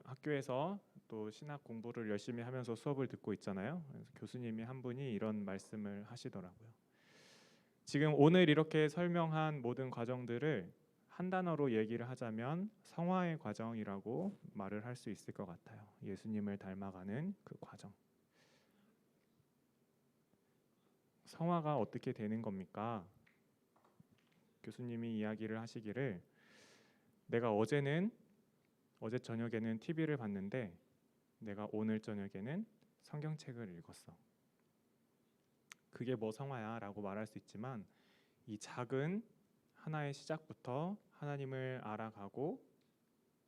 학교에서 또 신학 공부를 열심히 하면서 수업을 듣고 있잖아요. 그래서 교수님이 한 분이 이런 말씀을 하시더라고요. 지금 오늘 이렇게 설명한 모든 과정들을 한 단어로 얘기를 하자면 성화의 과정이라고 말을 할 수 있을 것 같아요. 예수님을 닮아가는 그 과정. 성화가 어떻게 되는 겁니까? 교수님이 이야기를 하시기를 내가 어제 저녁에는 TV를 봤는데 내가 오늘 저녁에는 성경책을 읽었어. 그게 뭐 성화야 라고 말할 수 있지만 이 작은 하나의 시작부터 하나님을 알아가고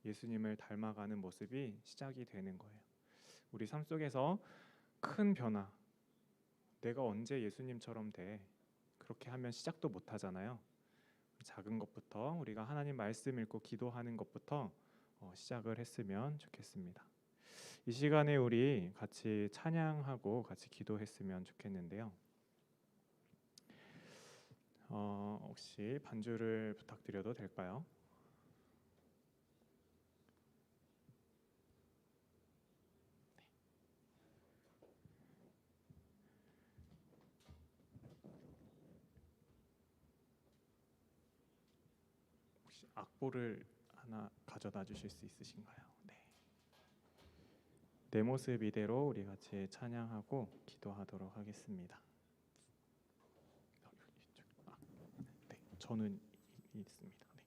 예수님을 닮아가는 모습이 시작이 되는 거예요. 우리 삶 속에서 큰 변화, 내가 언제 예수님처럼 돼? 그렇게 하면 시작도 못 하잖아요. 작은 것부터 우리가 하나님 말씀 읽고 기도하는 것부터 시작을 했으면 좋겠습니다. 이 시간에 우리 같이 찬양하고 같이 기도했으면 좋겠는데요. 혹시 반주를 부탁드려도 될까요? 혹시 악보를 하나 가져다 주실 수 있으신가요? 네. 내 모습 이대로 우리 같이 찬양하고 기도하도록 하겠습니다. 네, 저는 있습니다. 네.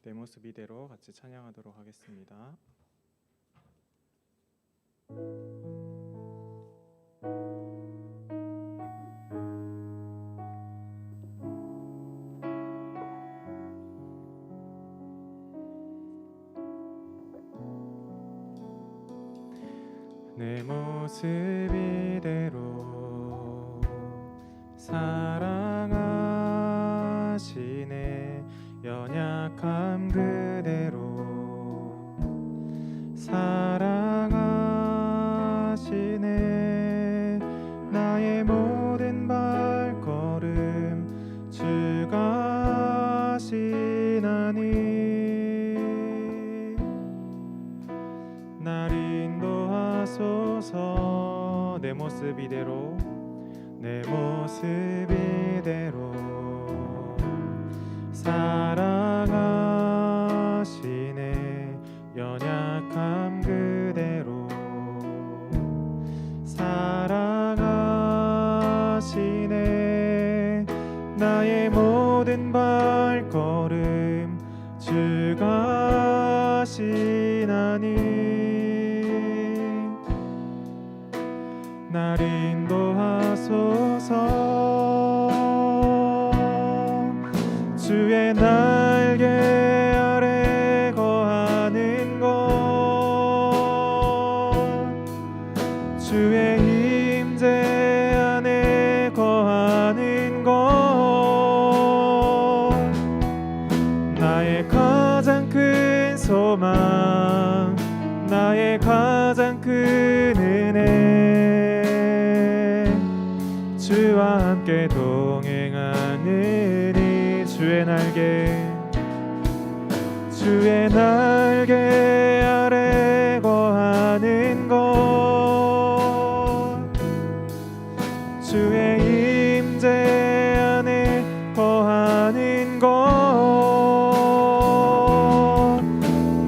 내 모습 이대로 같이 찬양하도록 하겠습니다. 내 모습 이대로 사랑하시네. 연약함 그대로 사랑하시네. 나의 모든 발걸음 주가 하시나니 날 인도하소서. 내 모습 이대로 내 모습 이대로 사랑하시네. 연약함 그대로 사랑하시네. 나의 모든 발걸음 주가 하시나니 날 인도하소서. 주의 날개 아래 거하는 것 주의 임재 안에 거하는 것 나의 가장 큰 소망 나의 가장 큰 은혜 주와 함께 동행하는 주의 날개 아래 거하는 것 주의 임재 안에 거하는 것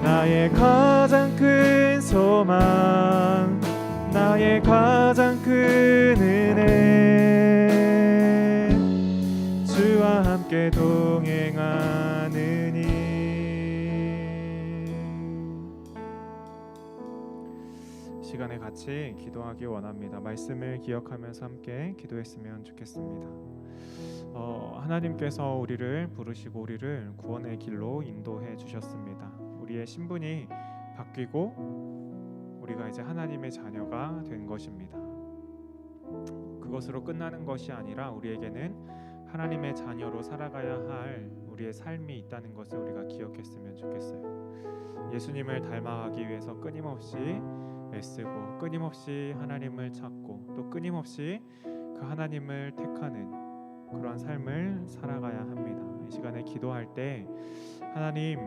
나의 가장 큰 소망 나의 가장 큰 은혜 주와 함께 동행하느니. 시간에 같이 기도하기 원합니다. 말씀을 기억하면서 함께 기도했으면 좋겠습니다. 하나님께서 우리를 부르시고 우리를 구원의 길로 인도해 주셨습니다. 우리의 신분이 바뀌고 우리가 이제 하나님의 자녀가 된 것입니다. 그것으로 끝나는 것이 아니라 우리에게는 하나님의 자녀로 살아가야 할 우리의 삶이 있다는 것을 우리가 기억했으면 좋겠어요. 예수님을 닮아가기 위해서 끊임없이 애쓰고 끊임없이 하나님을 찾고 또 끊임없이 그 하나님을 택하는 그러한 삶을 살아가야 합니다. 이 시간에 기도할 때 하나님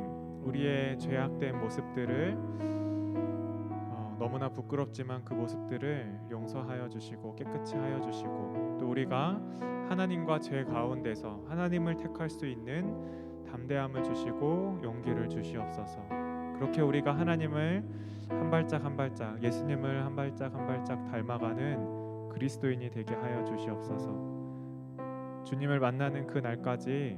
우리의 죄악된 모습들을 너무나 부끄럽지만 그 모습들을 용서하여 주시고 깨끗이 하여 주시고 또 우리가 하나님과 죄 가운데서 하나님을 택할 수 있는 담대함을 주시고 용기를 주시옵소서. 그렇게 우리가 하나님을 한 발짝 한 발짝 예수님을 한 발짝 한 발짝 닮아가는 그리스도인이 되게 하여 주시옵소서. 주님을 만나는 그 날까지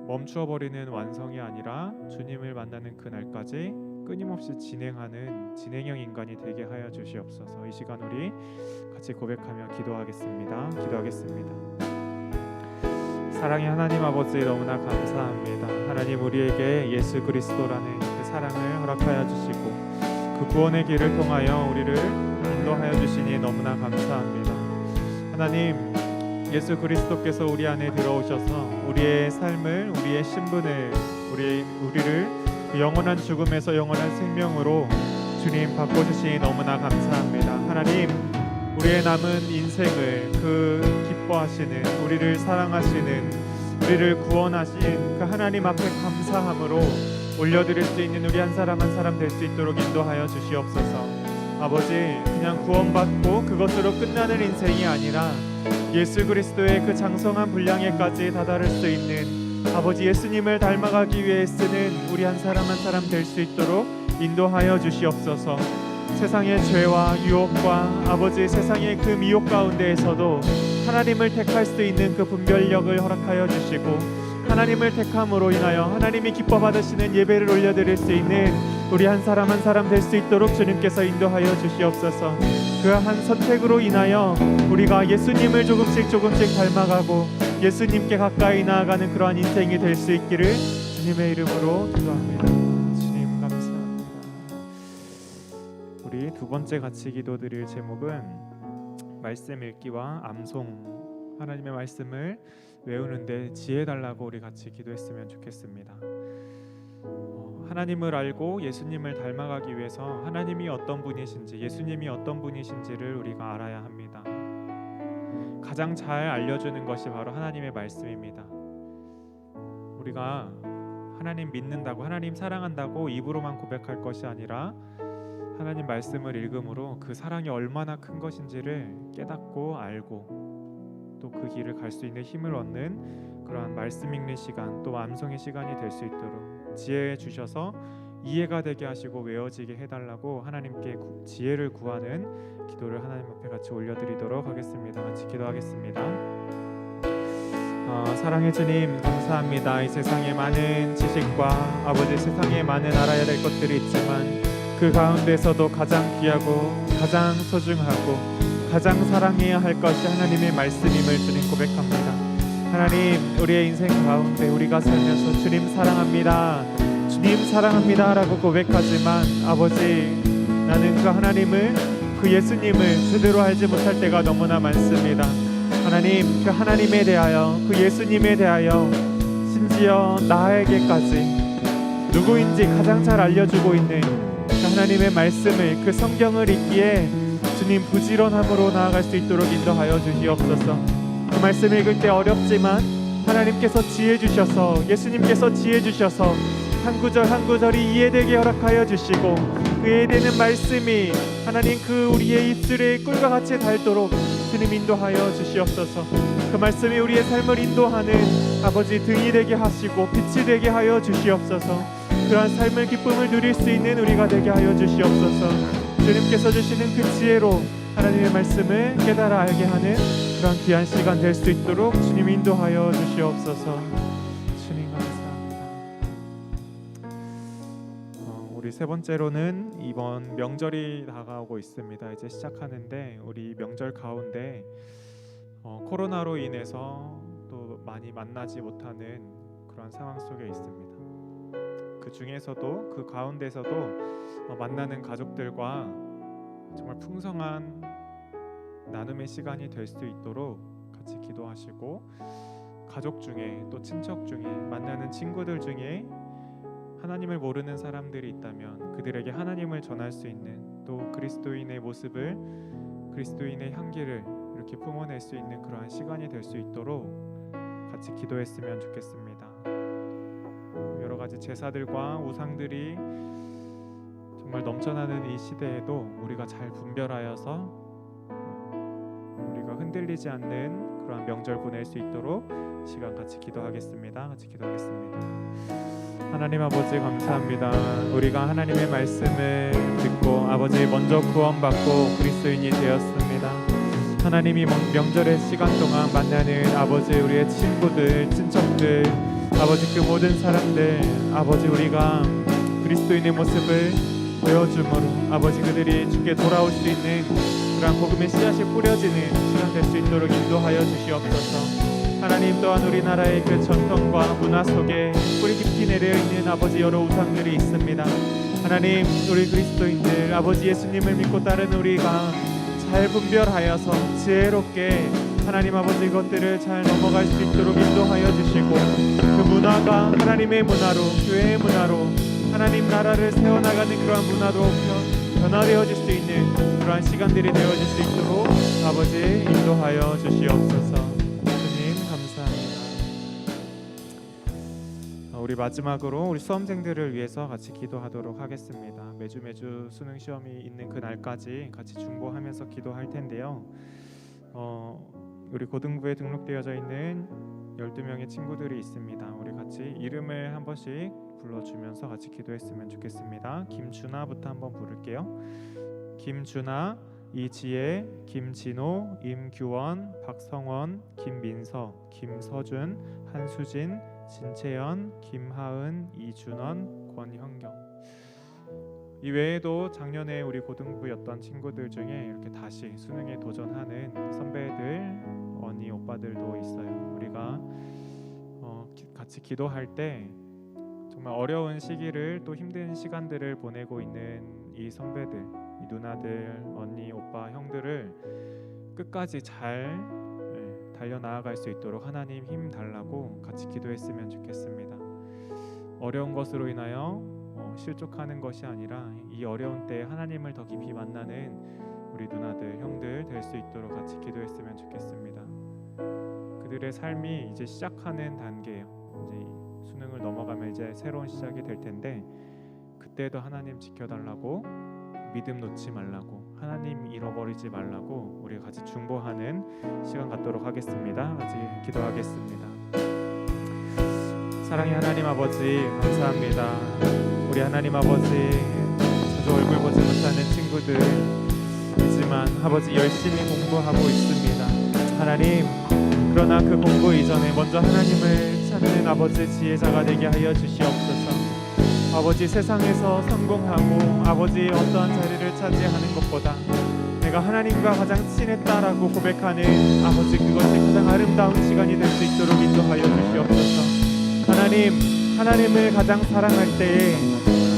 멈추어 버리는 완성이 아니라 주님을 만나는 그 날까지 끊임없이 진행하는 진행형 인간이 되게 하여 주시옵소서. 이 시간 우리 같이 고백하며 기도하겠습니다. 사랑의 하나님 아버지 너무나 감사합니다. 하나님 우리에게 예수 그리스도라는 그 사랑을 허락하여 주시고 그 구원의 길을 통하여 우리를 인도하여 주시니 너무나 감사합니다. 하나님 예수 그리스도께서 우리 안에 들어오셔서 우리의 삶을 우리의 신분을 우리를 그 영원한 죽음에서 영원한 생명으로 주님 바꿔주시니 너무나 감사합니다. 하나님 우리의 남은 인생을 그 기뻐하시는 우리를 사랑하시는 우리를 구원하신 그 하나님 앞에 감사함으로 올려드릴 수 있는 우리 한 사람 한 사람 될 수 있도록 인도하여 주시옵소서. 아버지 그냥 구원받고 그것으로 끝나는 인생이 아니라 예수 그리스도의 그 장성한 분량에까지 다다를 수 있는 아버지 예수님을 닮아가기 위해 쓰는 우리 한 사람 한 사람 될 수 있도록 인도하여 주시옵소서. 세상의 죄와 유혹과 아버지 세상의 그 미혹 가운데에서도 하나님을 택할 수 있는 그 분별력을 허락하여 주시고 하나님을 택함으로 인하여 하나님이 기뻐 받으시는 예배를 올려드릴 수 있는 우리 한 사람 한 사람 될 수 있도록 주님께서 인도하여 주시옵소서. 그 한 선택으로 인하여 우리가 예수님을 조금씩 닮아가고 예수님께 가까이 나아가는 그러한 인생이 될 수 있기를 주님의 이름으로 기도합니다. 주님 감사합니다. 우리 두 번째 같이 기도드릴 제목은 말씀 읽기와 암송, 하나님의 말씀을 외우는데 지혜 달라고 우리 같이 기도했으면 좋겠습니다. 하나님을 알고 예수님을 닮아가기 위해서 하나님이 어떤 분이신지, 예수님이 어떤 분이신지를 우리가 알아야 합니다. 가장 잘 알려주는 것이 바로 하나님의 말씀입니다. 우리가 하나님 믿는다고, 하나님 사랑한다고 입으로만 고백할 것이 아니라 하나님 말씀을 읽음으로 그 사랑이 얼마나 큰 것인지를 깨닫고 알고 또 그 길을 갈 수 있는 힘을 얻는 그러한 말씀 읽는 시간, 또 암송의 시간이 될 수 있도록 지혜 주셔서 이해가 되게 하시고 외워지게 해달라고 하나님께 지혜를 구하는 기도를 하나님 앞에 같이 올려드리도록 하겠습니다. 같이 기도하겠습니다. 사랑의 주님 감사합니다. 이 세상에 많은 지식과 아버지 세상에 많은 알아야 될 것들이 있지만 그 가운데서도 가장 귀하고 가장 소중하고 가장 사랑해야 할 것이 하나님의 말씀임을 주님 고백합니다. 하나님, 우리의 인생 가운데 우리가 살면서 주님 사랑합니다, 주님 사랑합니다 라고 고백하지만 아버지, 나는 그 하나님을, 그 예수님을 제대로 알지 못할 때가 너무나 많습니다. 하나님, 그 하나님에 대하여, 그 예수님에 대하여 심지어 나에게까지 누구인지 가장 잘 알려주고 있는 그 하나님의 말씀을, 그 성경을 읽기에 주님 부지런함으로 나아갈 수 있도록 인도하여 주시옵소서. 그 말씀 읽을 때 어렵지만 하나님께서 지혜 주셔서, 예수님께서 지혜 주셔서 한 구절 한 구절이 이해되게 허락하여 주시고 그 이해되는 말씀이 하나님 그 우리의 입술에 꿀과 같이 닳도록 주님 인도하여 주시옵소서. 그 말씀이 우리의 삶을 인도하는 아버지 등이 되게 하시고 빛이 되게 하여 주시옵소서. 그러한 삶의 기쁨을 누릴 수 있는 우리가 되게 하여 주시옵소서. 주님께서 주시는 그 지혜로 하나님의 말씀을 깨달아 알게 하는 그런 귀한 시간 될 수 있도록 주님 인도하여 주시옵소서. 주님 감사합니다. 우리 세 번째로는 이번 명절이 다가오고 있습니다. 이제 시작하는데 우리 명절 가운데 코로나로 인해서 또 많이 만나지 못하는 그런 상황 속에 있습니다. 그 중에서도 그 가운데서도 만나는 가족들과 정말 풍성한 나눔의 시간이 될 수 있도록 같이 기도하시고, 가족 중에 또 친척 중에 만나는 친구들 중에 하나님을 모르는 사람들이 있다면 그들에게 하나님을 전할 수 있는, 또 그리스도인의 모습을, 그리스도인의 향기를 이렇게 품어낼 수 있는 그러한 시간이 될 수 있도록 같이 기도했으면 좋겠습니다. 여러 가지 제사들과 우상들이 정말 넘쳐나는 이 시대에도 우리가 잘 분별하여서 우리가 흔들리지 않는 그러한 명절 보낼 수 있도록 시간 같이 기도하겠습니다. 같이 기도하겠습니다. 하나님 아버지 감사합니다. 우리가 하나님의 말씀을 듣고 아버지 먼저 구원받고 그리스도인이 되었습니다. 하나님이 명절의 시간 동안 만나는 아버지 우리의 친구들, 친척들, 아버지 그 모든 사람들, 아버지 우리가 그리스도인의 모습을 보여줌으로 아버지 그들이 주께 돌아올 수 있는 그러한 복음의 씨앗이 뿌려지는 시간 될 수 있도록 인도하여 주시옵소서. 하나님, 또한 우리나라의 그 전통과 문화 속에 뿌리 깊이 내려 있는 아버지 여러 우상들이 있습니다. 하나님, 우리 그리스도인들 아버지 예수님을 믿고 따르는 우리가 잘 분별하여서 지혜롭게 하나님 아버지 이것들을 잘 넘어갈 수 있도록 인도하여 주시고, 그 문화가 하나님의 문화로, 교회의 문화로 하나님 나라를 세워나가는 그러한 문화로 변화되어질 수 있는 그러한 시간들이 되어질 수 있도록 아버지 인도하여 주시옵소서. 주님 감사합니다. 우리 마지막으로 우리 수험생들을 위해서 같이 기도하도록 하겠습니다. 매주 수능 시험이 있는 그 날까지 같이 중보하면서 기도할 텐데요. 우리 고등부에 등록되어져 있는 12명의 친구들이 있습니다. 우리 같이 이름을 한 번씩 불러주면서 같이 기도했으면 좋겠습니다. 김준아부터 한번 부를게요. 김준아, 이지혜, 김진호, 임규원, 박성원, 김민서, 김서준, 한수진, 진채연, 김하은, 이준원, 권형경. 이 외에도 작년에 우리 고등부였던 친구들 중에 이렇게 다시 수능에 도전하는 선배들, 언니, 오빠들도 있어요. 우리가 같이 기도할 때 정말 어려운 시기를 또 힘든 시간들을 보내고 있는 이 선배들, 이 누나들, 언니, 오빠, 형들을 끝까지 잘 달려나아갈 수 있도록 하나님 힘 달라고 같이 기도했으면 좋겠습니다. 어려운 것으로 인하여 실족하는 것이 아니라 이 어려운 때에 하나님을 더 깊이 만나는 우리 누나들, 형들 될 수 있도록 같이 기도했으면 좋겠습니다. 그들의 삶이 이제 시작하는 단계예요. 이제 수능을 넘어가면 이제 새로운 시작이 될 텐데 그때도 하나님 지켜달라고, 믿음 놓지 말라고, 하나님 잃어버리지 말라고 우리 같이 중보하는 시간 갖도록 하겠습니다. 같이 기도하겠습니다. 사랑의 하나님 아버지, 감사합니다. 우리 하나님 아버지, 자주 얼굴 보지 못하는 친구들이지만 아버지 열심히 공부하고 있습니다. 하나님, 그러나 그 공부 이전에 먼저 하나님을 찾는 아버지 지혜자가 되게 하여 주시옵소서. 아버지, 세상에서 성공하고 아버지 어떠한 자리를 차지하는 것보다 내가 하나님과 가장 친했다라고 고백하는 아버지, 그것이 가장 아름다운 시간이 될 수 있도록 인도하여 주시옵소서. 하나님을 가장 사랑할 때에,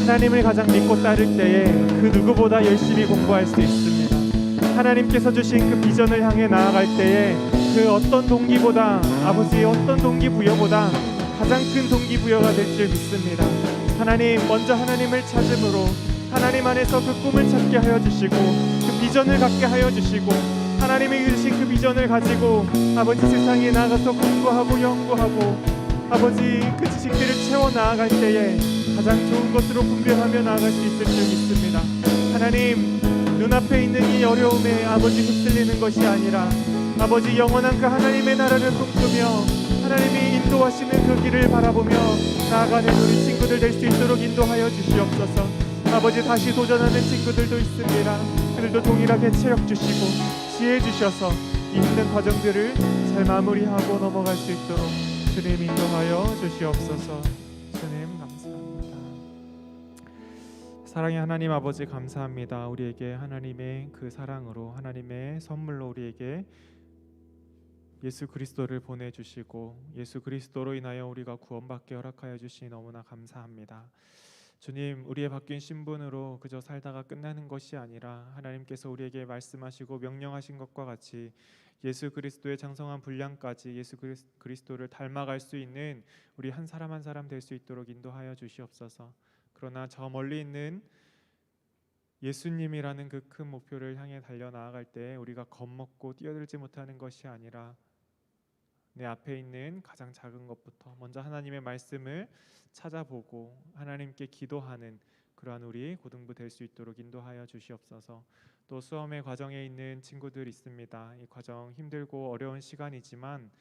하나님을 가장 믿고 따를 때에 그 누구보다 열심히 공부할 수 있습니다. 하나님께서 주신 그 비전을 향해 나아갈 때에 그 어떤 동기보다, 아버지 어떤 동기부여보다 가장 큰 동기부여가 될 줄 믿습니다. 하나님, 먼저 하나님을 찾음으로 하나님 안에서 그 꿈을 찾게 하여 주시고 그 비전을 갖게 하여 주시고 하나님이 주신 그 비전을 가지고 아버지 세상에 나가서 공부하고 연구하고 아버지 그 지식들을 채워 나아갈 때에 가장 좋은 것으로 분별하며 나아갈 수 있을 줄 믿습니다. 하나님, 눈앞에 있는 이 어려움에 아버지 휩쓸리는 것이 아니라 아버지 영원한 그 하나님의 나라를 꿈꾸며 하나님이 인도하시는 그 길을 바라보며 나아가는 우리 친구들 될 수 있도록 인도하여 주시옵소서. 아버지, 다시 도전하는 친구들도 있습니다. 그들도 동일하게 체력 주시고 지혜 주셔서 이 힘든 과정들을 잘 마무리하고 넘어갈 수 있도록 주님 인도하여 주시옵소서. 주님 감사합니다. 사랑의 하나님 아버지, 감사합니다. 우리에게 하나님의 그 사랑으로, 하나님의 선물로 우리에게 예수 그리스도를 보내주시고 예수 그리스도로 인하여 우리가 구원받게 허락하여 주시니 너무나 감사합니다. 주님, 우리의 바뀐 신분으로 그저 살다가 끝나는 것이 아니라 하나님께서 우리에게 말씀하시고 명령하신 것과 같이 예수 그리스도의 장성한 분량까지 예수 그리스도를 닮아갈 수 있는 우리 한 사람 한 사람 될 수 있도록 인도하여 주시옵소서. 그러나 저 멀리 있는 예수님이라는 그 큰 목표를 향해 달려나아갈 때 우리가 겁먹고 뛰어들지 못하는 것이 아니라 내 앞에 있는 가장 작은 것부터 먼저 하나님의 말씀을 찾아보고 하나님께 기도하는 그러한 우리 고등부 될 수 있도록 인도하여 주시옵소서. 또 수험의 과정에 있는 친구들 있습니다. 이 과정 힘들고 어려운 시간이지만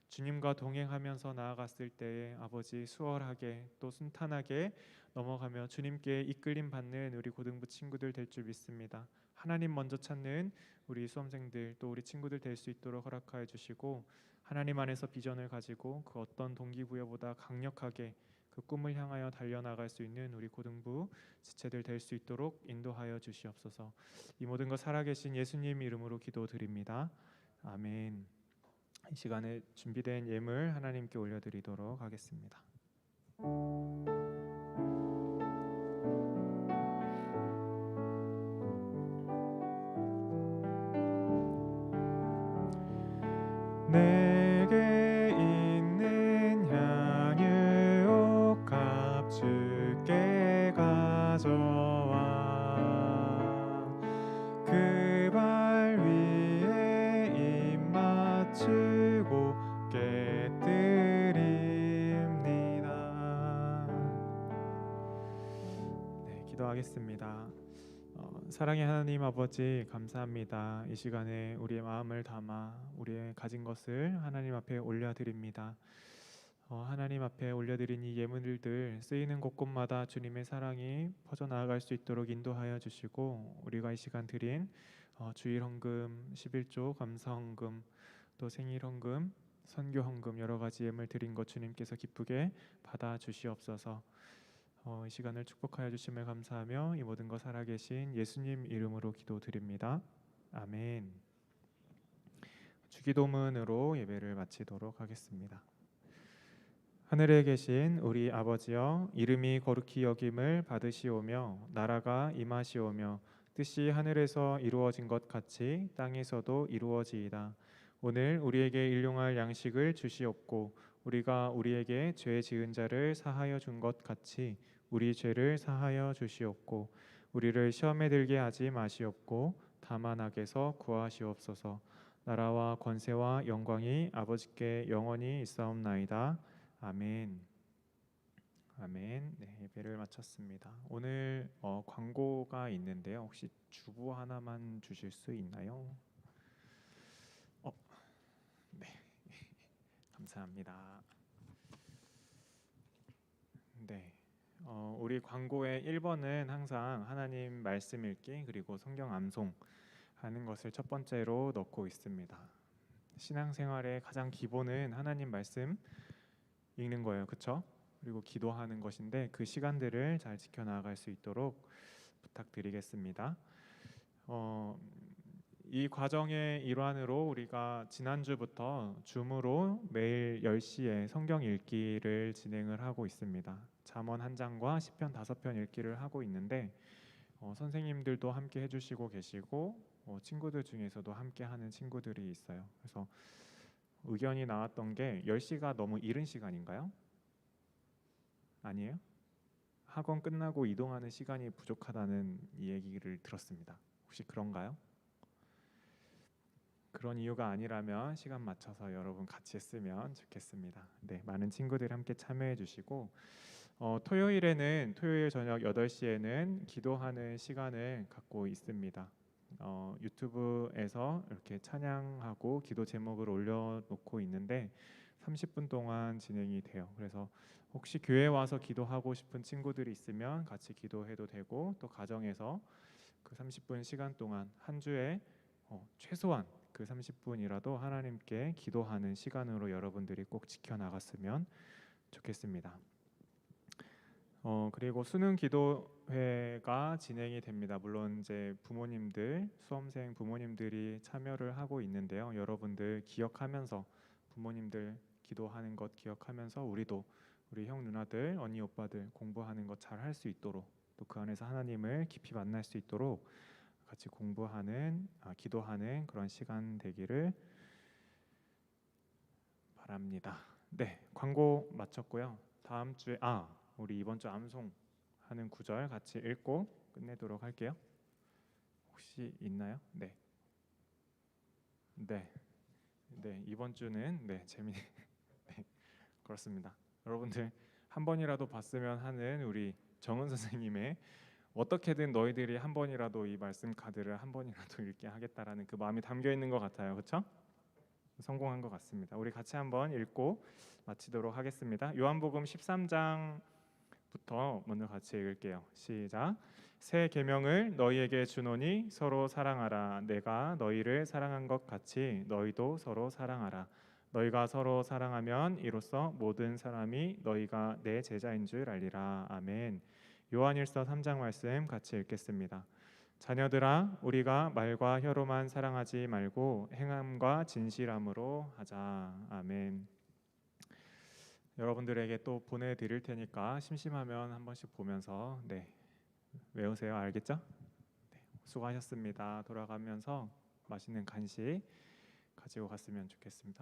주님과 동행하면서 나아갔을 때에 아버지 수월하게 또 순탄하게 넘어가며 주님께 이끌림 받는 우리 고등부 친구들 될 줄 믿습니다. 하나님 먼저 찾는 우리 수험생들 또 우리 친구들 될 수 있도록 허락하여 주시고 하나님 안에서 비전을 가지고 그 어떤 동기부여보다 강력하게 그 꿈을 향하여 달려나갈 수 있는 우리 고등부 지체들 될 수 있도록 인도하여 주시옵소서. 이 모든 것 살아계신 예수님 이름으로 기도드립니다. 아멘. 이 시간에 준비된 예물 하나님께 올려드리도록 하겠습니다. 내게 있는 향유 옥합 주께 가져와 그 발 위에 입 맞추고 깨뜨립니다. 네, 기도하겠습니다. 사랑의 하나님 아버지, 감사합니다. 이 시간에 우리의 마음을 담아 우리의 가진 것을 하나님 앞에 올려드립니다. 하나님 앞에 올려드린 이 예물들 쓰이는 곳곳마다 주님의 사랑이 퍼져나갈 수 있도록 인도하여 주시고 우리가 이 시간 드린 주일 헌금, 11조 감사 헌금, 또 생일 헌금, 선교 헌금 여러 가지 예물 드린 것 주님께서 기쁘게 받아 주시옵소서. 이 시간을 축복하여 주심을 감사하며 이 모든 것 살아계신 예수님 이름으로 기도드립니다. 아멘. 주기도문으로 예배를 마치도록 하겠습니다. 하늘에 계신 우리 아버지여, 이름이 거룩히 여김을 받으시오며 나라가 임하시오며 뜻이 하늘에서 이루어진 것 같이 땅에서도 이루어지이다. 오늘 우리에게 일용할 양식을 주시옵고 우리가 우리에게 죄 지은 자를 사하여 준 것 같이 우리 죄를 사하여 주시옵고 우리를 시험에 들게 하지 마시옵고 다만 악에서 구하시옵소서. 나라와 권세와 영광이 아버지께 영원히 있사옵나이다. 아멘. 아멘. 네, 예배를 마쳤습니다. 오늘 광고가 있는데요. 혹시 주보 하나만 주실 수 있나요? 네. 감사합니다. 네. 우리 광고의 1번은 항상 하나님 말씀 읽기 그리고 성경 암송 하는 것을 첫 번째로 넣고 있습니다. 신앙생활의 가장 기본은 하나님 말씀 읽는 거예요. 그렇죠? 그리고 기도하는 것인데 그 시간들을 잘 지켜나갈 수 있도록 부탁드리겠습니다. 이 과정의 일환으로 우리가 지난주부터 줌으로 매일 10시에 성경 읽기를 진행을 하고 있습니다. 잠언 한 장과 시편 5편 읽기를 하고 있는데 선생님들도 함께 해주시고 계시고 친구들 중에서도 함께 하는 친구들이 있어요. 그래서 의견이 나왔던 게 10시가 너무 이른 시간인가요? 아니에요? 학원 끝나고 이동하는 시간이 부족하다는 얘기를 들었습니다. 혹시 그런가요? 그런 이유가 아니라면 시간 맞춰서 여러분 같이 했으면 좋겠습니다. 네, 많은 친구들 함께 참여해 주시고 토요일 저녁 8시에는 기도하는 시간을 갖고 있습니다. 유튜브에서 이렇게 찬양하고 기도 제목을 올려놓고 있는데 30분 동안 진행이 돼요. 그래서 혹시 교회 와서 기도하고 싶은 친구들이 있으면 같이 기도해도 되고 또 가정에서 그 30분 시간 동안 한 주에 최소한 그 30분이라도 하나님께 기도하는 시간으로 여러분들이 꼭 지켜나갔으면 좋겠습니다. 그리고 수능 기도회가 진행이 됩니다. 물론 이제 부모님들, 수험생 부모님들이 참여를 하고 있는데요. 여러분들 기억하면서 부모님들 기도하는 것 기억하면서 우리도 우리 형 누나들, 언니 오빠들 공부하는 것 잘 할 수 있도록 또 그 안에서 하나님을 깊이 만날 수 있도록 같이 기도하는 그런 시간 되기를 바랍니다. 네, 광고 마쳤고요. 다음 주에 우리 이번 주 암송하는 구절 같이 읽고 끝내도록 할게요. 혹시 있나요? 네. 이번 주는 네, 네, 그렇습니다. 여러분들 한 번이라도 봤으면 하는 우리 정은 선생님의 어떻게든 너희들이 한 번이라도 이 말씀 카드를 한 번이라도 읽게 하겠다라는 그 마음이 담겨 있는 것 같아요. 그렇죠? 성공한 것 같습니다. 우리 같이 한번 읽고 마치도록 하겠습니다. 요한복음 13장부터 먼저 같이 읽을게요. 시작. 새 계명을 너희에게 주노니 서로 사랑하라. 내가 너희를 사랑한 것 같이 너희도 서로 사랑하라. 너희가 서로 사랑하면 이로써 모든 사람이 너희가 내 제자인 줄 알리라. 아멘. 요한일서 3장 말씀 같이 읽겠습니다. 자녀들아, 우리가 말과 혀로만 사랑하지 말고 행함과 진실함으로 하자. 아멘. 여러분들에게 또 보내드릴 테니까 심심하면 한 번씩 보면서 외우세요. 알겠죠? 네, 수고하셨습니다. 돌아가면서 맛있는 간식 가지고 갔으면 좋겠습니다.